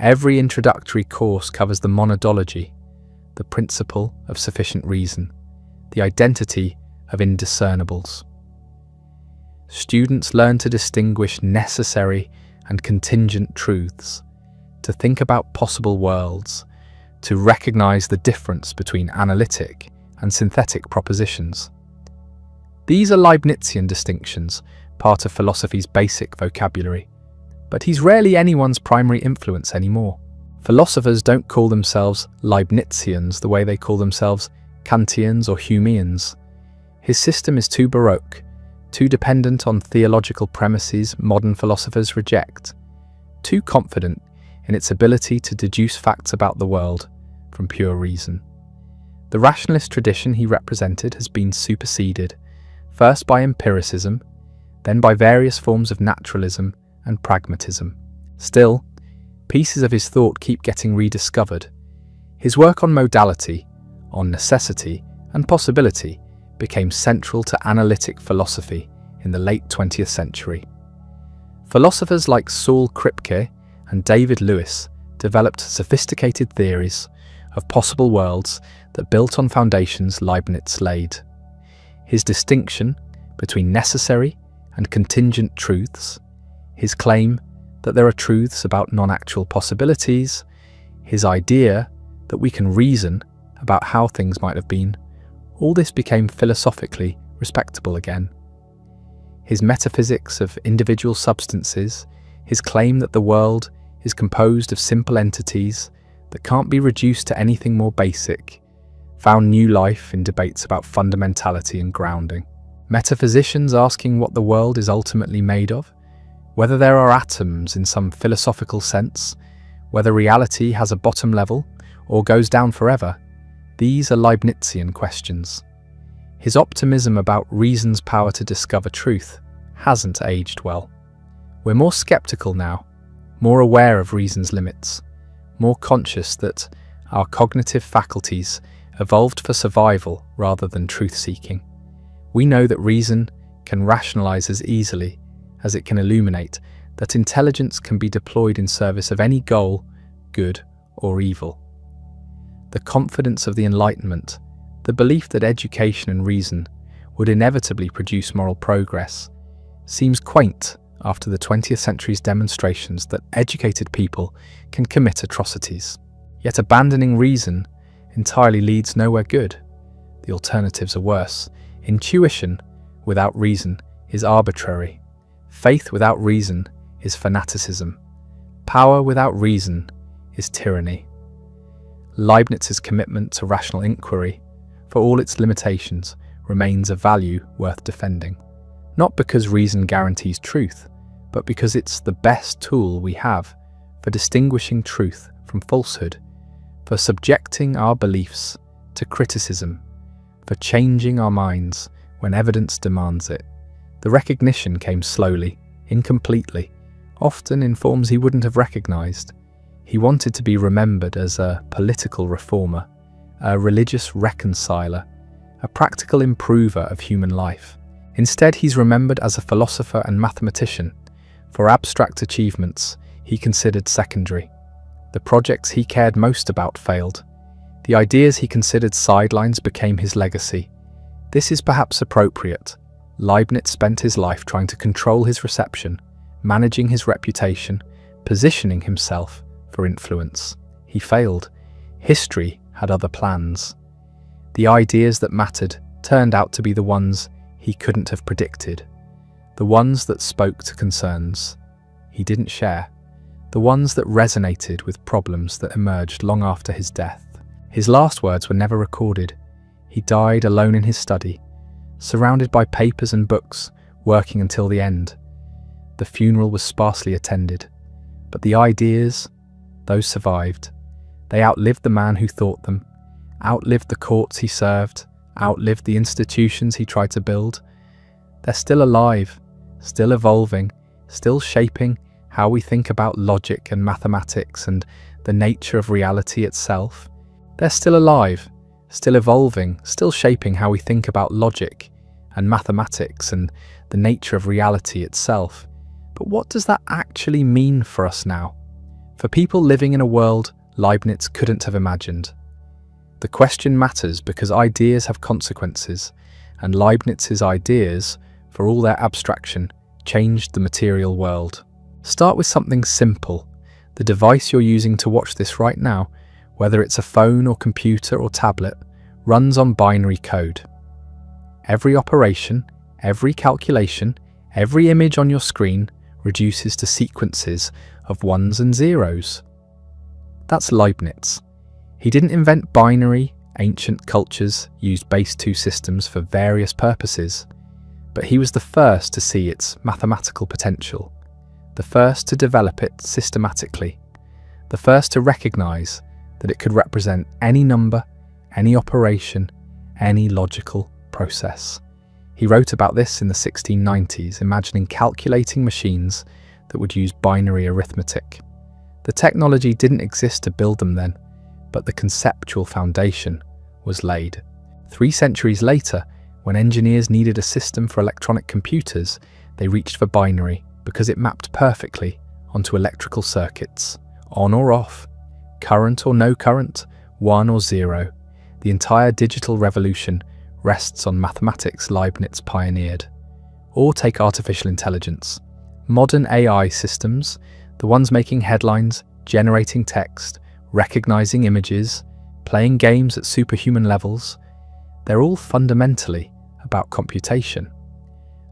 Every introductory course covers the monadology, the principle of sufficient reason, the identity of indiscernibles. Students learn to distinguish necessary and contingent truths, to think about possible worlds, to recognize the difference between analytic and synthetic propositions. These are Leibnizian distinctions, part of philosophy's basic vocabulary. But he's rarely anyone's primary influence anymore. Philosophers don't call themselves Leibnizians the way they call themselves Kantians or Humeans. His system is too baroque, too dependent on theological premises modern philosophers reject, too confident in its ability to deduce facts about the world from pure reason. The rationalist tradition he represented has been superseded, first by empiricism, then by various forms of naturalism and pragmatism. Still, pieces of his thought keep getting rediscovered. His work on modality, on necessity and possibility became central to analytic philosophy in the late 20th century. Philosophers like Saul Kripke and David Lewis developed sophisticated theories of possible worlds that built on foundations Leibniz laid. His distinction between necessary and contingent truths, his claim that there are truths about non-actual possibilities, his idea that we can reason about how things might have been, all this became philosophically respectable again. His metaphysics of individual substances, his claim that the world is composed of simple entities that can't be reduced to anything more basic, found new life in debates about fundamentality and grounding. Metaphysicians asking what the world is ultimately made of, whether there are atoms in some philosophical sense, whether reality has a bottom level or goes down forever, these are Leibnizian questions. His optimism about reason's power to discover truth hasn't aged well. We're more skeptical now, more aware of reason's limits, more conscious that our cognitive faculties evolved for survival rather than truth-seeking. We know that reason can rationalize as easily as it can illuminate, that intelligence can be deployed in service of any goal, good or evil. The confidence of the Enlightenment, the belief that education and reason would inevitably produce moral progress, seems quaint after the 20th century's demonstrations that educated people can commit atrocities. Yet abandoning reason entirely leads nowhere good. The alternatives are worse. Intuition without reason is arbitrary. Faith without reason is fanaticism. Power without reason is tyranny. Leibniz's commitment to rational inquiry, for all its limitations, remains a value worth defending. Not because reason guarantees truth, but because it's the best tool we have for distinguishing truth from falsehood, for subjecting our beliefs to criticism, for changing our minds when evidence demands it. The recognition came slowly, incompletely, often in forms he wouldn't have recognized. He wanted to be remembered as a political reformer, a religious reconciler, a practical improver of human life. Instead, he's remembered as a philosopher and mathematician. For abstract achievements, he considered secondary. The projects he cared most about failed. The ideas he considered sidelines became his legacy. This is perhaps appropriate. Leibniz spent his life trying to control his reception, managing his reputation, positioning himself for influence. He failed. History had other plans. The ideas that mattered turned out to be the ones he couldn't have predicted, the ones that spoke to concerns he didn't share, the ones that resonated with problems that emerged long after his death. His last words were never recorded. He died alone in his study, surrounded by papers and books, working until the end. The funeral was sparsely attended, but the ideas, those survived. They outlived the man who thought them, outlived the courts he served, outlived the institutions he tried to build. They're still alive, still evolving, still shaping how we think about logic and mathematics and the nature of reality itself. They're still alive, still evolving, still shaping how we think about logic and mathematics and the nature of reality itself. But what does that actually mean for us now? For people living in a world Leibniz couldn't have imagined. The question matters because ideas have consequences, and Leibniz's ideas, for all their abstraction, changed the material world. Start with something simple. The device you're using to watch this right now, whether it's a phone or computer or tablet, runs on binary code. Every operation, every calculation, every image on your screen reduces to sequences of ones and zeros. That's Leibniz. He didn't invent binary. Ancient cultures used base 2 systems for various purposes, but he was the first to see its mathematical potential, the first to develop it systematically, the first to recognize that it could represent any number, any operation, any logical process. He wrote about this in the 1690s, imagining calculating machines that would use binary arithmetic. The technology didn't exist to build them then, but the conceptual foundation was laid. 3 centuries later, when engineers needed a system for electronic computers, they reached for binary because it mapped perfectly onto electrical circuits, on or off, current or no current, 1 or 0. The entire digital revolution rests on mathematics Leibniz pioneered. Or take artificial intelligence. Modern AI systems, the ones making headlines, generating text, recognizing images, playing games at superhuman levels, they're all fundamentally about computation,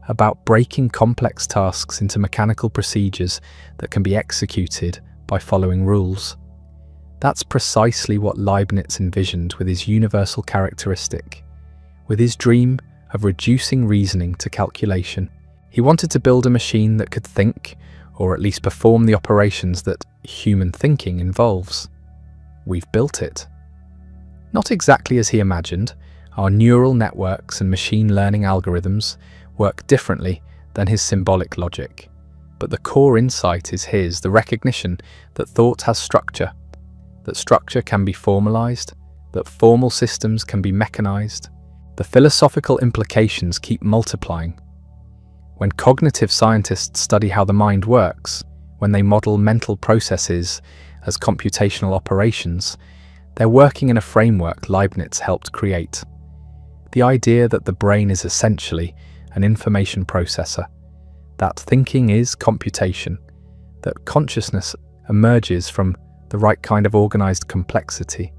about breaking complex tasks into mechanical procedures that can be executed by following rules. That's precisely what Leibniz envisioned with his universal characteristic, with his dream of reducing reasoning to calculation. He wanted to build a machine that could think, or at least perform the operations that human thinking involves. We've built it. Not exactly as he imagined. Our neural networks and machine learning algorithms work differently than his symbolic logic. But the core insight is his, the recognition that thought has structure, that structure can be formalized, that formal systems can be mechanized. The philosophical implications keep multiplying. When cognitive scientists study how the mind works, when they model mental processes as computational operations, they're working in a framework Leibniz helped create. The idea that the brain is essentially an information processor, that thinking is computation, that consciousness emerges from the right kind of organized complexity.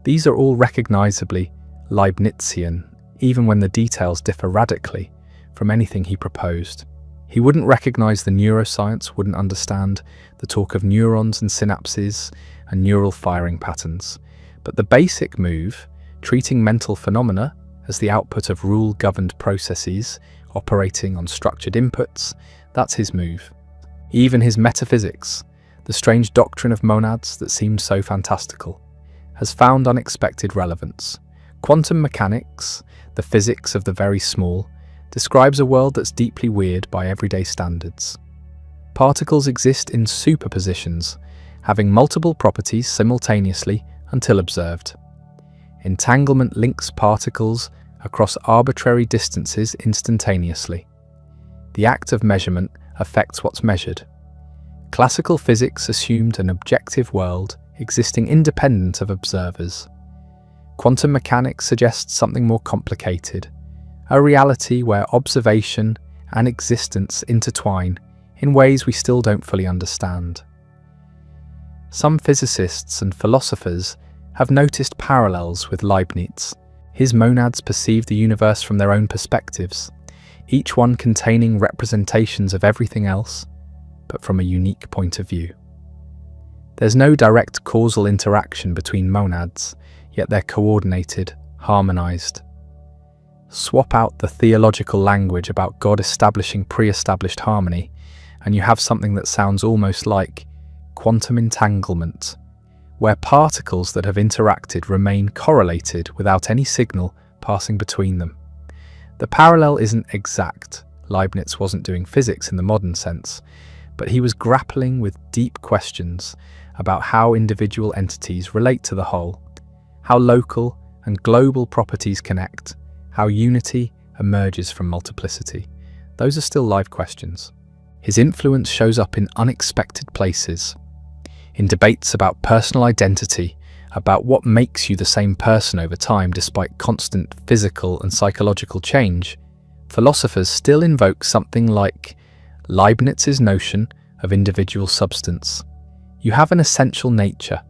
These are all recognizably Leibnizian, even when the details differ radically from anything he proposed. He wouldn't recognize the neuroscience, wouldn't understand the talk of neurons and synapses and neural firing patterns. But the basic move, treating mental phenomena as the output of rule-governed processes operating on structured inputs, that's his move. Even his metaphysics, the strange doctrine of monads that seemed so fantastical, has found unexpected relevance. Quantum mechanics, the physics of the very small, describes a world that's deeply weird by everyday standards. Particles exist in superpositions, having multiple properties simultaneously until observed. Entanglement links particles across arbitrary distances instantaneously. The act of measurement affects what's measured. Classical physics assumed an objective world existing independent of observers. Quantum mechanics suggests something more complicated, a reality where observation and existence intertwine in ways we still don't fully understand. Some physicists and philosophers have noticed parallels with Leibniz. His monads perceive the universe from their own perspectives, each one containing representations of everything else, but from a unique point of view. There's no direct causal interaction between monads, yet they're coordinated, harmonized. Swap out the theological language about God establishing pre-established harmony, and you have something that sounds almost like quantum entanglement, where particles that have interacted remain correlated without any signal passing between them. The parallel isn't exact. Leibniz wasn't doing physics in the modern sense, but he was grappling with deep questions about how individual entities relate to the whole, how local and global properties connect, how unity emerges from multiplicity. Those are still live questions. His influence shows up in unexpected places, in debates about personal identity, about what makes you the same person over time despite constant physical and psychological change. Philosophers still invoke something like Leibniz's notion of individual substance. You have an essential nature,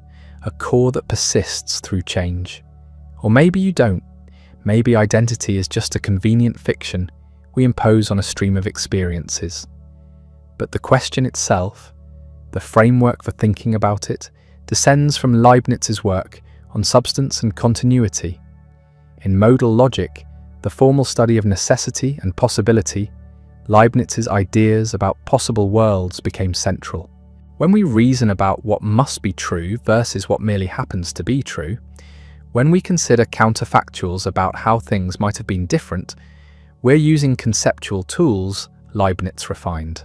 a core that persists through change. Or maybe you don't. Maybe identity is just a convenient fiction we impose on a stream of experiences. But the question itself, the framework for thinking about it, descends from Leibniz's work on substance and continuity. In modal logic, the formal study of necessity and possibility, Leibniz's ideas about possible worlds became central. When we reason about what must be true versus what merely happens to be true, when we consider counterfactuals about how things might have been different, we're using conceptual tools Leibniz refined.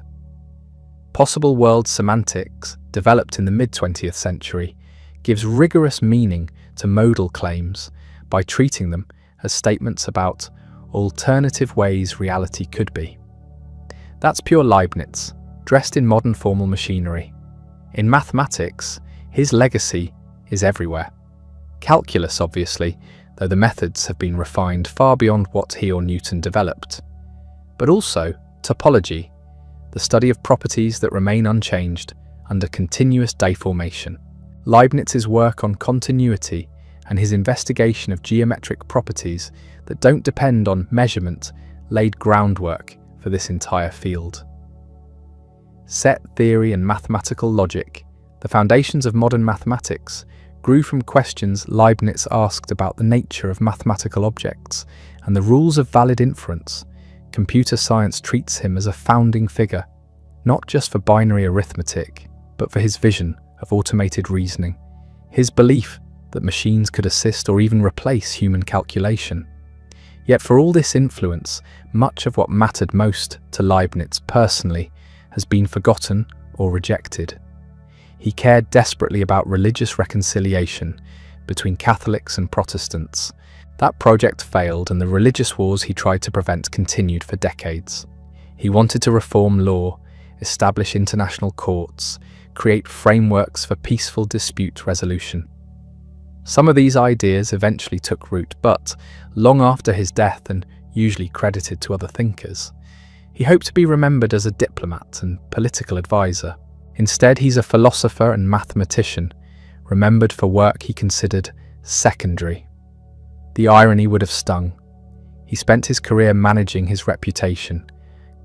Possible world semantics, developed in the mid-20th century, gives rigorous meaning to modal claims by treating them as statements about alternative ways reality could be. That's pure Leibniz, dressed in modern formal machinery. In mathematics, his legacy is everywhere. Calculus, obviously, though the methods have been refined far beyond what he or Newton developed. but also topology, the study of properties that remain unchanged under continuous deformation. Leibniz's work on continuity and his investigation of geometric properties that don't depend on measurement laid groundwork for this entire field. Set theory and mathematical logic, the foundations of modern mathematics, grew from questions Leibniz asked about the nature of mathematical objects and the rules of valid inference. Computer science treats him as a founding figure, not just for binary arithmetic, but for his vision of automated reasoning, his belief that machines could assist or even replace human calculation. Yet for all this influence, much of what mattered most to Leibniz personally has been forgotten or rejected. He cared desperately about religious reconciliation between Catholics and Protestants. That project failed, and the religious wars he tried to prevent continued for decades. He wanted to reform law, establish international courts, create frameworks for peaceful dispute resolution. Some of these ideas eventually took root, but long after his death, and usually credited to other thinkers, he hoped to be remembered as a diplomat and political advisor. Instead, he's a philosopher and mathematician, remembered for work he considered secondary. The irony would have stung. He spent his career managing his reputation,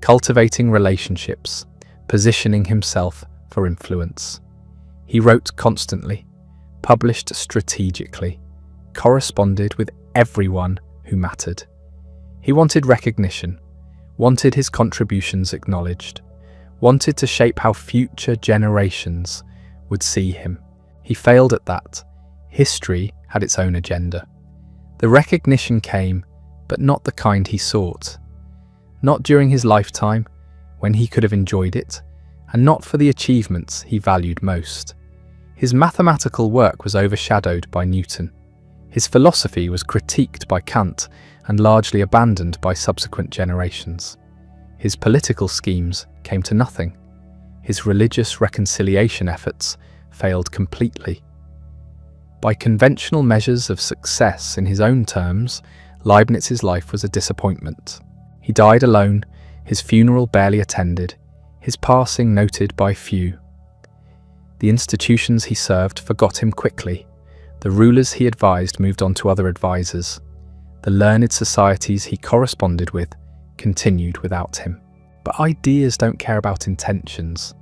cultivating relationships, positioning himself for influence. He wrote constantly, published strategically, corresponded with everyone who mattered. He wanted recognition, wanted his contributions acknowledged, wanted to shape how future generations would see him. He failed at that. History had its own agenda. The recognition came, but not the kind he sought. Not during his lifetime, when he could have enjoyed it, and not for the achievements he valued most. His mathematical work was overshadowed by Newton. His philosophy was critiqued by Kant and largely abandoned by subsequent generations. His political schemes came to nothing. His religious reconciliation efforts failed completely. By conventional measures of success in his own terms, Leibniz's life was a disappointment. He died alone, his funeral barely attended, his passing noted by few. The institutions he served forgot him quickly. The rulers he advised moved on to other advisors. The learned societies he corresponded with continued without him. But ideas don't care about intentions.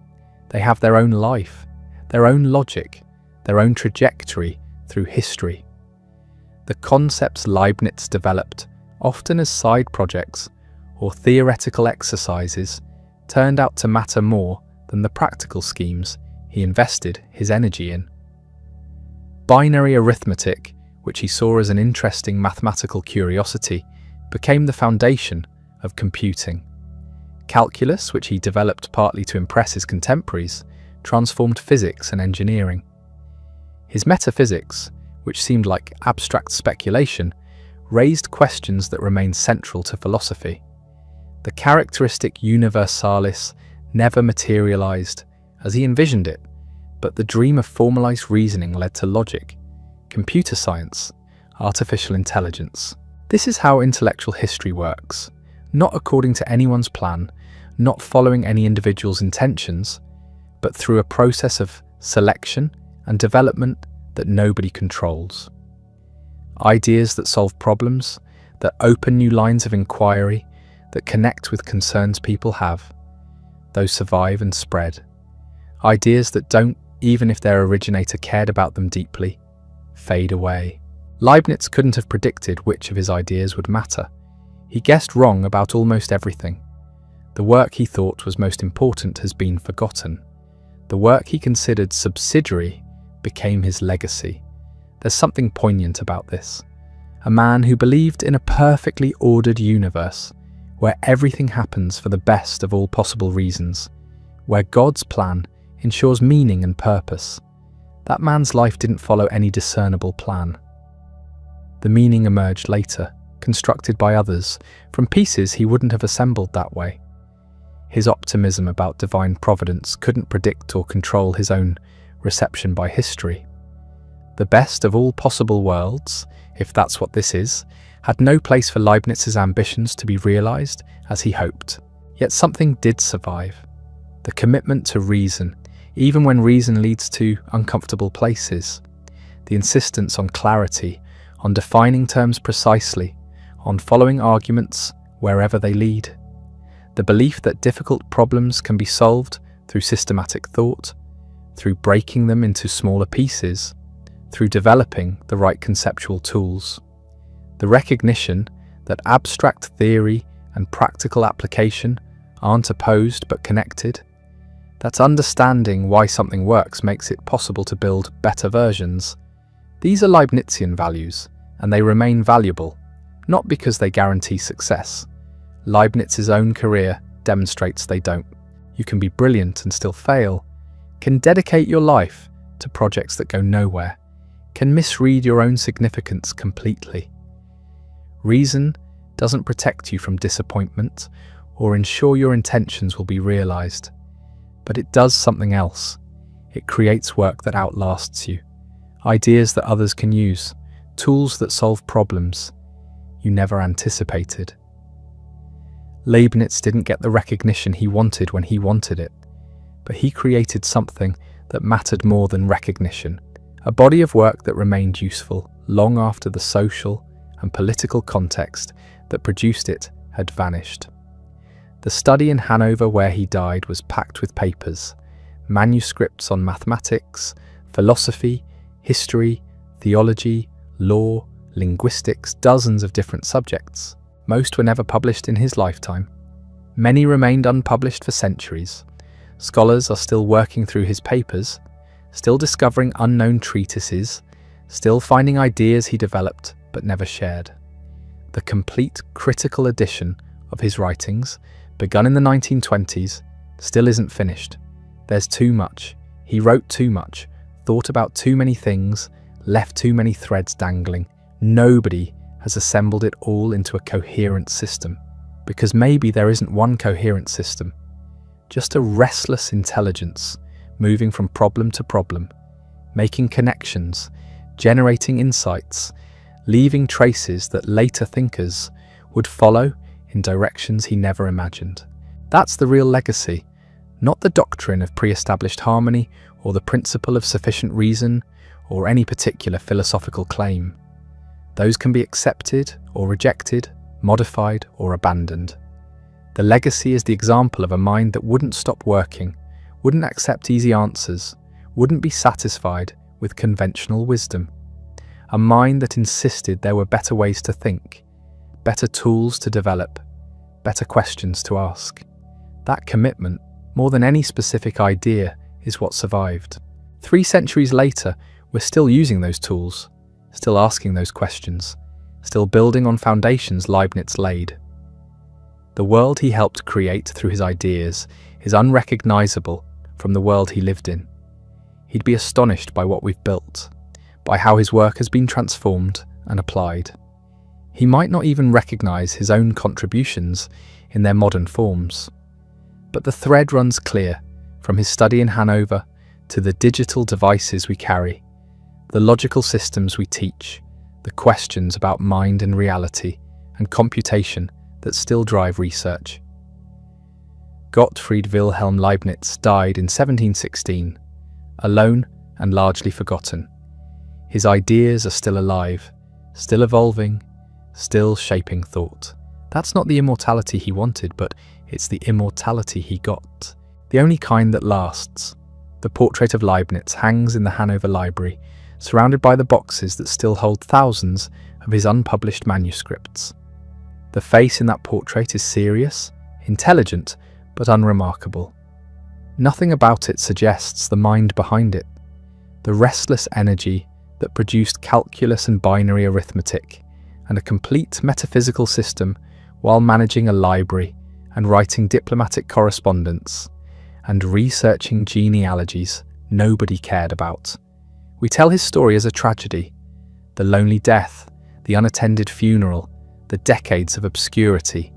They have their own life, their own logic, their own trajectory through history. The concepts Leibniz developed, often as side projects or theoretical exercises, turned out to matter more than the practical schemes he invested his energy in. Binary arithmetic, which he saw as an interesting mathematical curiosity, became the foundation of computing. Calculus, which he developed partly to impress his contemporaries, transformed physics and engineering. His metaphysics, which seemed like abstract speculation, raised questions that remain central to philosophy. The characteristic universalis never materialized as he envisioned it, but the dream of formalized reasoning led to logic, computer science, artificial intelligence. This is how intellectual history works, not according to anyone's plan, not following any individual's intentions, but through a process of selection and development that nobody controls. Ideas that solve problems, that open new lines of inquiry, that connect with concerns people have, those survive and spread. Ideas that don't, even if their originator cared about them deeply, fade away. Leibniz couldn't have predicted which of his ideas would matter. He guessed wrong about almost everything. The work he thought was most important has been forgotten. The work he considered subsidiary became his legacy. There's something poignant about this. A man who believed in a perfectly ordered universe, where everything happens for the best of all possible reasons, where God's plan ensures meaning and purpose. That man's life didn't follow any discernible plan. The meaning emerged later, constructed by others, from pieces he wouldn't have assembled that way. His optimism about divine providence couldn't predict or control his own reception by history. The best of all possible worlds, if that's what this is, had no place for Leibniz's ambitions to be realized as he hoped. Yet something did survive. The commitment to reason, even when reason leads to uncomfortable places. The insistence on clarity, on defining terms precisely, on following arguments wherever they lead. The belief that difficult problems can be solved through systematic thought, through breaking them into smaller pieces, through developing the right conceptual tools. The recognition that abstract theory and practical application aren't opposed but connected. That understanding why something works makes it possible to build better versions. These are Leibnizian values, and they remain valuable, not because they guarantee success. Leibniz's own career demonstrates they don't. You can be brilliant and still fail, can dedicate your life to projects that go nowhere, can misread your own significance completely. Reason doesn't protect you from disappointment or ensure your intentions will be realized, but it does something else. It creates work that outlasts you, ideas that others can use, tools that solve problems you never anticipated. Leibniz didn't get the recognition he wanted when he wanted it, but he created something that mattered more than recognition, a body of work that remained useful long after the social and political context that produced it had vanished. The study in Hanover where he died was packed with papers, manuscripts on mathematics, philosophy, history, theology, law, linguistics, dozens of different subjects. Most were never published in his lifetime. Many remained unpublished for centuries. Scholars are still working through his papers, still discovering unknown treatises, still finding ideas he developed but never shared. The complete critical edition of his writings, begun in the 1920s, still isn't finished. There's too much. He wrote too much, thought about too many things, left too many threads dangling. Nobody has assembled it all into a coherent system, because maybe there isn't one coherent system, just a restless intelligence moving from problem to problem, making connections, generating insights, leaving traces that later thinkers would follow in directions he never imagined. That's the real legacy, not the doctrine of pre-established harmony or the principle of sufficient reason or any particular philosophical claim. Those can be accepted or rejected, modified or abandoned. The legacy is the example of a mind that wouldn't stop working, wouldn't accept easy answers, wouldn't be satisfied with conventional wisdom. A mind that insisted there were better ways to think, better tools to develop, better questions to ask. That commitment, more than any specific idea, is what survived. 3 centuries later, we're still using those tools, still asking those questions, still building on foundations Leibniz laid. The world he helped create through his ideas is unrecognizable from the world he lived in. He'd be astonished by what we've built, by how his work has been transformed and applied. He might not even recognize his own contributions in their modern forms. But the thread runs clear from his study in Hanover to the digital devices we carry, the logical systems we teach, the questions about mind and reality and computation that still drive research. Gottfried Wilhelm Leibniz died in 1716, alone and largely forgotten. His ideas are still alive, still evolving, still shaping thought. That's not the immortality he wanted, but it's the immortality he got, the only kind that lasts. The portrait of Leibniz hangs in the Hanover Library, surrounded by the boxes that still hold thousands of his unpublished manuscripts. The face in that portrait is serious, intelligent, but unremarkable. Nothing about it suggests the mind behind it, the restless energy that produced calculus and binary arithmetic, and a complete metaphysical system while managing a library and writing diplomatic correspondence and researching genealogies nobody cared about. We tell his story as a tragedy, the lonely death, the unattended funeral, the decades of obscurity.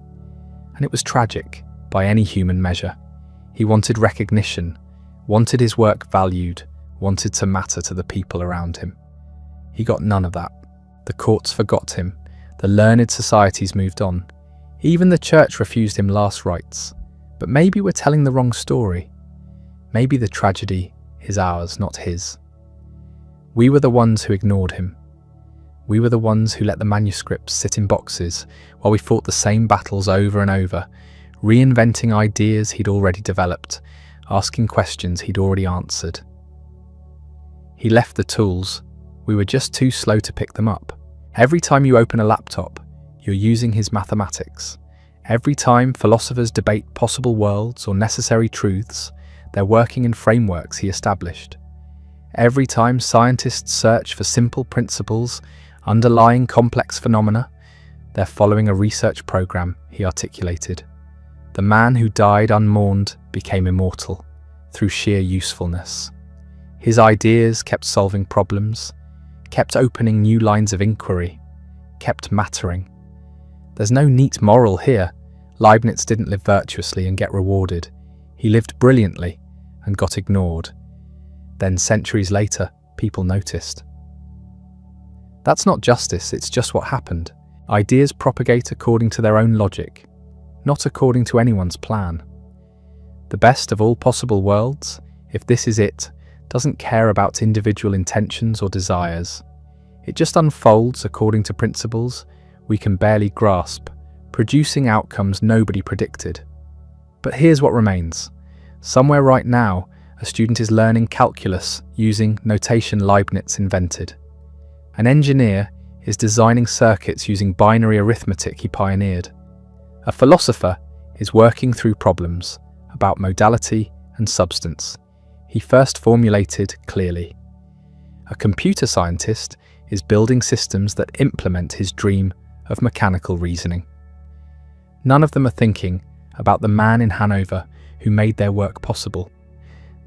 And it was tragic by any human measure. He wanted recognition, wanted his work valued, wanted to matter to the people around him. He got none of that. The courts forgot him. The learned societies moved on. Even the church refused him last rites. But maybe we're telling the wrong story. Maybe the tragedy is ours, not his. We were the ones who ignored him. We were the ones who let the manuscripts sit in boxes while we fought the same battles over and over, reinventing ideas he'd already developed, asking questions he'd already answered. He left the tools. We were just too slow to pick them up. Every time you open a laptop, you're using his mathematics. Every time philosophers debate possible worlds or necessary truths, they're working in frameworks he established. Every time scientists search for simple principles underlying complex phenomena, they're following a research program he articulated. The man who died unmourned became immortal through sheer usefulness. His ideas kept solving problems, kept opening new lines of inquiry, kept mattering. There's no neat moral here. Leibniz didn't live virtuously and get rewarded. He lived brilliantly and got ignored. Then centuries later, people noticed. That's not justice, it's just what happened. Ideas propagate according to their own logic, not according to anyone's plan. The best of all possible worlds, if this is it, doesn't care about individual intentions or desires. It just unfolds according to principles we can barely grasp, producing outcomes nobody predicted. But here's what remains. Somewhere right now, a student is learning calculus using notation Leibniz invented. An engineer is designing circuits using binary arithmetic he pioneered. A philosopher is working through problems about modality and substance he first formulated clearly. A computer scientist is building systems that implement his dream of mechanical reasoning. None of them are thinking about the man in Hanover who made their work possible.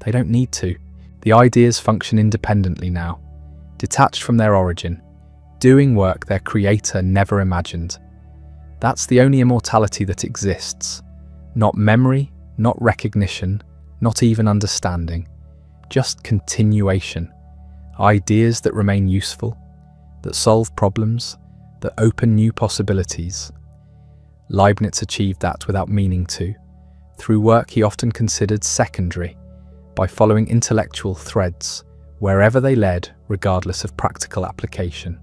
They don't need to. The ideas function independently now, detached from their origin, doing work their creator never imagined. That's the only immortality that exists. Not memory, not recognition, not even understanding. Just continuation. Ideas that remain useful, that solve problems, that open new possibilities. Leibniz achieved that without meaning to, through work he often considered secondary, by following intellectual threads, wherever they led, regardless of practical application.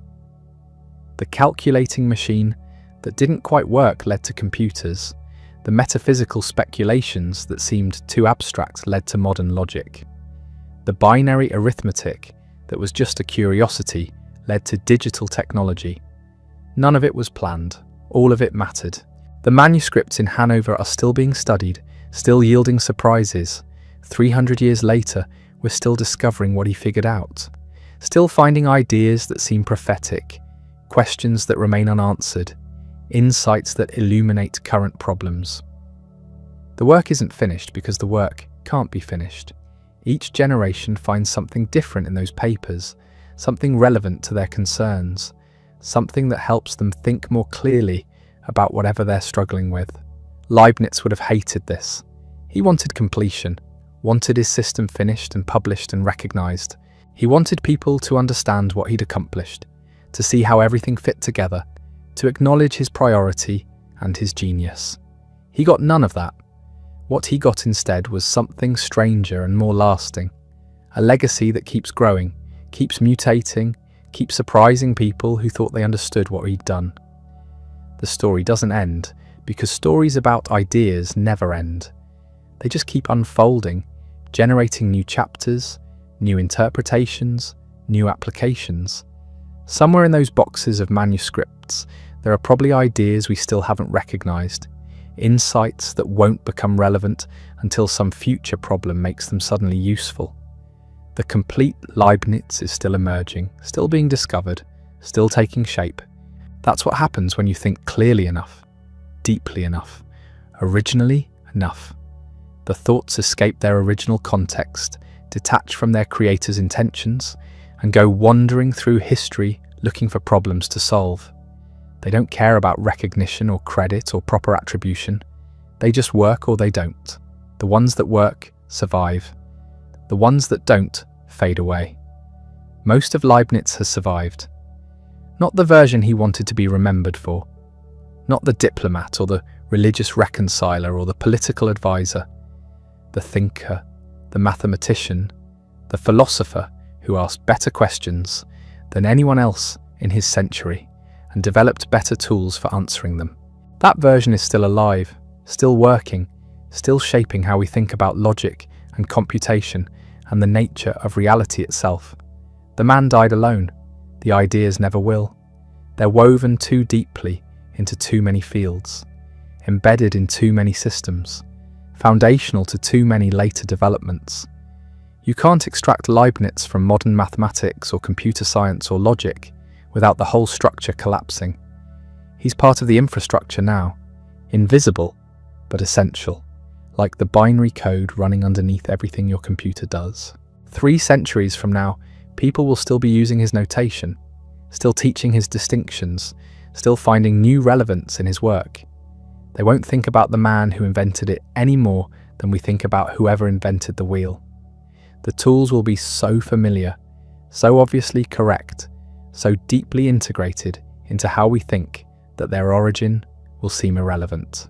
The calculating machine that didn't quite work led to computers. The metaphysical speculations that seemed too abstract led to modern logic. The binary arithmetic that was just a curiosity led to digital technology. None of it was planned. All of it mattered. The manuscripts in Hanover are still being studied, still yielding surprises. 300 years later, we're still discovering what he figured out. Still finding ideas that seem prophetic, questions that remain unanswered, insights that illuminate current problems. The work isn't finished because the work can't be finished. Each generation finds something different in those papers, something relevant to their concerns, something that helps them think more clearly about whatever they're struggling with. Leibniz would have hated this. He wanted completion, wanted his system finished and published and recognized. He wanted people to understand what he'd accomplished, to see how everything fit together, to acknowledge his priority and his genius. He got none of that. What he got instead was something stranger and more lasting, a legacy that keeps growing, keeps mutating, keeps surprising people who thought they understood what he'd done. The story doesn't end, because stories about ideas never end. They just keep unfolding, generating new chapters, new interpretations, new applications. Somewhere in those boxes of manuscripts, there are probably ideas we still haven't recognized, insights that won't become relevant until some future problem makes them suddenly useful. The complete Leibniz is still emerging, still being discovered, still taking shape. That's what happens when you think clearly enough, deeply enough, originally enough. The thoughts escape their original context, detach from their creator's intentions, and go wandering through history looking for problems to solve. They don't care about recognition or credit or proper attribution. They just work or they don't. The ones that work survive. The ones that don't fade away. Most of Leibniz has survived. Not the version he wanted to be remembered for. Not the diplomat or the religious reconciler or the political advisor. The thinker, the mathematician, the philosopher who asked better questions than anyone else in his century and developed better tools for answering them. That version is still alive, still working, still shaping how we think about logic and computation and the nature of reality itself. The man died alone. The ideas never will. They're woven too deeply into too many fields, embedded in too many systems, foundational to too many later developments. You can't extract Leibniz from modern mathematics or computer science or logic without the whole structure collapsing. He's part of the infrastructure now, invisible but essential, like the binary code running underneath everything your computer does. 3 centuries from now, people will still be using his notation, still teaching his distinctions, still finding new relevance in his work. They won't think about the man who invented it any more than we think about whoever invented the wheel. The tools will be so familiar, so obviously correct, so deeply integrated into how we think that their origin will seem irrelevant.